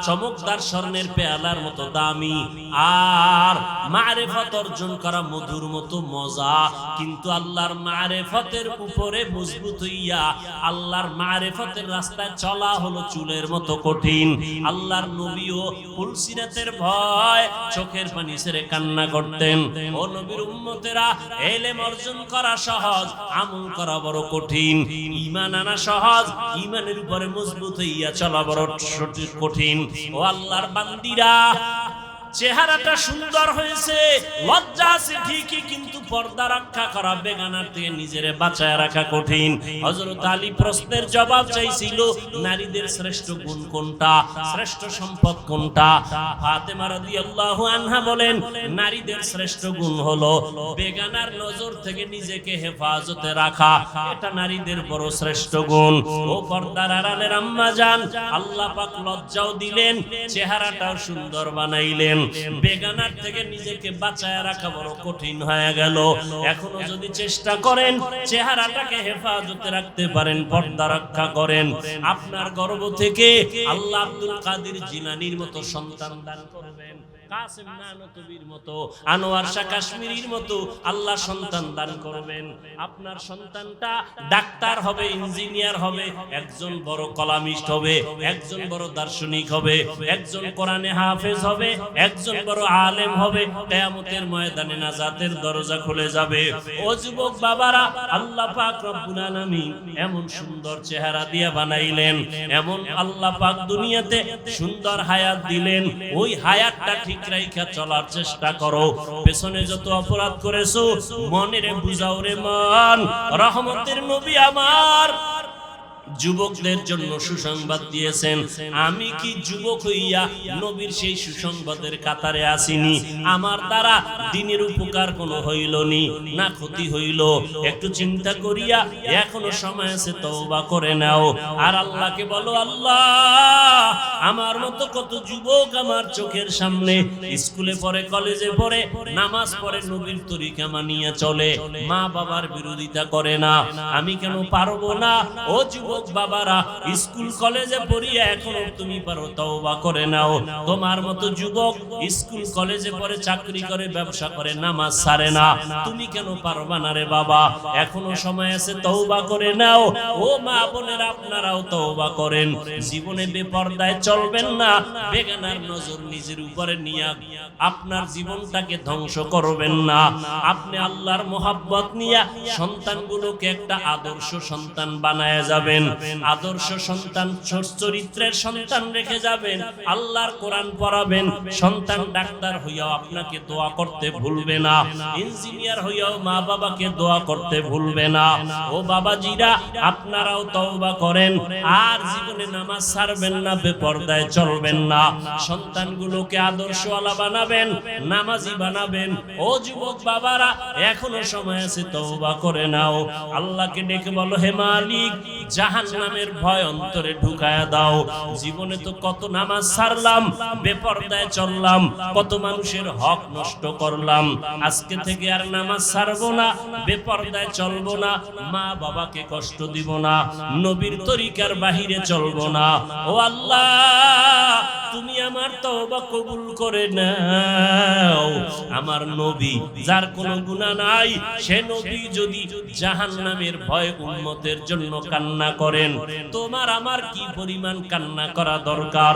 চমকদার স্বর্ণের পেয়ালার মতো দামি, আর মারিফত অর্জন করা মধুর মতো মজা। কিন্তু আল্লাহর মারিফতের উপরে মজবুত হইয়া আল্লাহর মারিফতের রাস্তায় চলা হলো চুলের মতো কঠিন। আল্লাহর নবীও পুলসিরাতের ভয় চোখের পানি ছেড়ে কান্না করতেন। ও নবীর উম্মতেরা, ইলম অর্জন করা সহজ, আমল করা বড় কঠিন। ঈমান আনা সহজ, ঈমানের উপরে মজবুত হইয়া চলা বড় কঠিন। ও আল্লাহর বান্দিরা, চেহারাটা সুন্দর হয়েছে, লজ্জা আছে ঠিকই, কিন্তু পর্দা রক্ষা করা, বেগানার থেকে নিজেরে বাঁচায় রাখা কঠিন। হযরত আলী প্রশ্নের জবাব চাইছিল, নারীদের শ্রেষ্ঠ গুণ কোনটা, শ্রেষ্ঠ সম্পদ কোনটা? ফাতেমা রাদিয়াল্লাহু আনহা বলেন, নারীদের শ্রেষ্ঠ গুণ হলো বেগানার নজর থেকে নিজেকে হেফাজতে রাখা। এটা নারীদের বড় শ্রেষ্ঠ গুণ। ও পর্দার আড়ালের আম্মা জান, আল্লাহ পাক লজ্জাও দিলেন, চেহারাটাও সুন্দর বানাইলেন। বেগানার থেকে নিজেকে বাঁচায় রাখা বড় কঠিন হয়ে গেল। এখনো যদি চেষ্টা করেন চেহারাটাকে হেফাজতে রাখতে পারেন, পর্দা রক্ষা করেন, আপনার গর্ভ থেকে আল্লাহ আব্দুল কাদের জিলানীর মতো সন্তান দান করবেন, কাসেম নানতবীর মতো, আনোয়ার শাহ কাশ্মীরির মতো আল্লাহ সন্তান দান করবেন। আপনার সন্তানটা ডাক্তার হবে, ইঞ্জিনিয়ার হবে, একজন বড় কলামিস্ট হবে, একজন বড় দার্শনিক হবে, একজন কোরআনে হাফেজ হবে, একজন বড় আলেম হবে। কিয়ামতের ময়দানে নাজাতের দরজা খুলে যাবে। ও যুবক বাবারা, আল্লাহ পাক রব্বুল আলামিন এমন সুন্দর চেহারা দিয়ে বানাইলেন, এমন আল্লাহ পাক দুনিয়াতে সুন্দর হায়াত দিলেন। ওই হায়াতটা ঠিক রাইখা চলার চেষ্টা করো। পেছনে যত অপরাধ করেছো মনে রে বুঝাও রে মন। রহমতের নবী আমার যুবকদের জন্য সুসংবাদ দিয়েছেন। আমি কি যুবক হইয়া নবীর সেই সুসংবাদের কাতারে আসিনি? আমার দ্বারা দ্বীনের উপকার কোনো হইল নি, না ক্ষতি হইল? একটু চিন্তা করিয়া এখনো সময় আছে, তওবা করে নাও। আর আল্লাহকে বলো, আল্লাহ আমার মতো কত যুবক আমার চোখের সামনে স্কুলে পড়ে, কলেজে পড়ে, নামাজ পড়ে, নবীর তরিকা মানিয়া চলে, মা বাবার বিরোধিতা করে না, আমি কেন পারবো না? ও যুবক বাবারা, স্কুল কলেজে পড়িয়া এখনো তুমি পারো, তওবা করে নাও। তোমার মতো যুবক স্কুল কলেজে পড়ে, চাকরি করে, ব্যবসা করে, নামাজ ছাড়ে না, তুমি কেন পারবা না রে বাবা? এখনো সময় আছে, তওবা করে নাও। ও মা বোনেরা, আপনারাও তওবা করেন। জীবনে বেপরদায় চলবেন না, বেগানার নজর নিজের উপরে নিয়ে আপনার জীবনটাকে ধ্বংস করবেন না। আপনি আল্লাহর মোহাব্বত নিয়ে সন্তানগুলোকে একটা আদর্শ সন্তান বানায় যাবেন, আদর্শ সন্তান, চরিত্রের সন্তান রেখে যাবেন, আল্লাহর কোরআন পড়াবেন। সন্তান ডাক্তার হইয়াও আপনাকে দোয়া করতে ভুলবে না, ইঞ্জিনিয়ার হইয়াও মা বাবাকে দোয়া করতে ভুলবে না। ও বাবাজিরা, আপনারাও তওবা করেন, আর জীবনে নামাজ ছাড়বেন না, বেপরদায় চলবেন না, সন্তানগুলোকে আদর্শওয়ালা বানাবেন, নামাজি বানাবেন। ও যুবক বাবারা, এখনো সময় আছে, তওবা করে নাও। আল্লাহকে ডেকে বলো, হে মালিক, জাহান্নামের ভয় অন্তরে ঢুকায়া দাও। জীবনে তো কত নামাজ ছাড়লাম, বেপরদায় চললাম, কত মানুষের হক নষ্ট করলাম। আজকে থেকে আর নামাজ ছাড়বো না, বেপরদায় চলবো না, মা বাবাকে কষ্ট দিব না, নবীর তরিকার বাহিরে চলবো না। ও আল্লাহ, তুমি আমার তওবা কবুল করে নাও। আমার নবী, যার কোনো গুনাহ নাই, সে নবী যদি জাহান্নামের ভয় উম্মতের জন্য কান্না করেন, তোমার আমার কি পরিমাণ কান্না করা দরকার?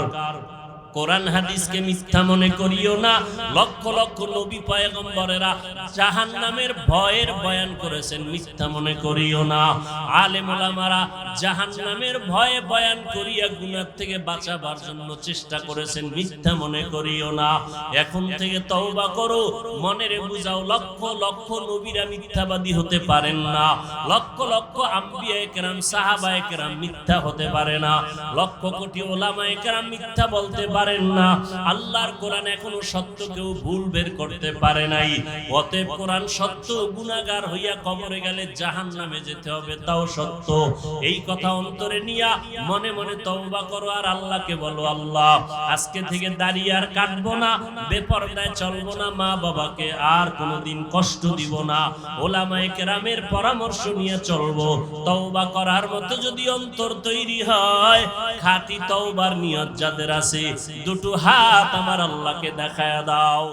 কোরআন হাদিসকে মিথ্যা মনে করিও না। লক্ষ লক্ষ নবী পয়গম্বরেরা জাহান্নামের ভয়ের বয়ান করেছেন, মিথ্যা মনে করিও না। আলেম ওলামারা জাহান্নামের ভয়ে বয়ান করিয়া গুনাহ থেকে বাঁচাবার জন্য চেষ্টা করেছেন, মিথ্যা মনে করিও না। এখন থেকে তওবা করো, মনেরে বুঝাও লক্ষ লক্ষ নবীরা মিথ্যাবাদী হতে পারেন না, লক্ষ লক্ষ আম্বিয়ায়ে কেরাম সাহাবায়ে কেরাম মিথ্যা হতে পারে না, লক্ষ কোটি ওলামায়ে কেরাম মিথ্যা বলতে পারেন না। আল্লাহর কোরআন এখনো সত্য কেউ ভুল বের করতে পারে নাই। অতএব কোরআন সত্য, গুনাহগার হইয়া কবরে গেলে জাহান্নামে যেতে হবে, তাও সত্য। এই কথা অন্তরে নিয়া মনে মনে তওবা করো আর আল্লাহকে বলো, আল্লাহ আজকে থেকে দাড়ি আর কাটবো না, বেপরদায় চলবো না, মা বাবাকে আর কোনোদিন কষ্ট দিব না, ওলামায়ে কেরামের পরামর্শ নিয়ে চলবো। তওবা করার মতো যদি অন্তর তৈরি হয়, খাঁটি তওবার নিয়ত যাদের আছে, দুটো হাত আমার আল্লাহকে দেখায়া দাও।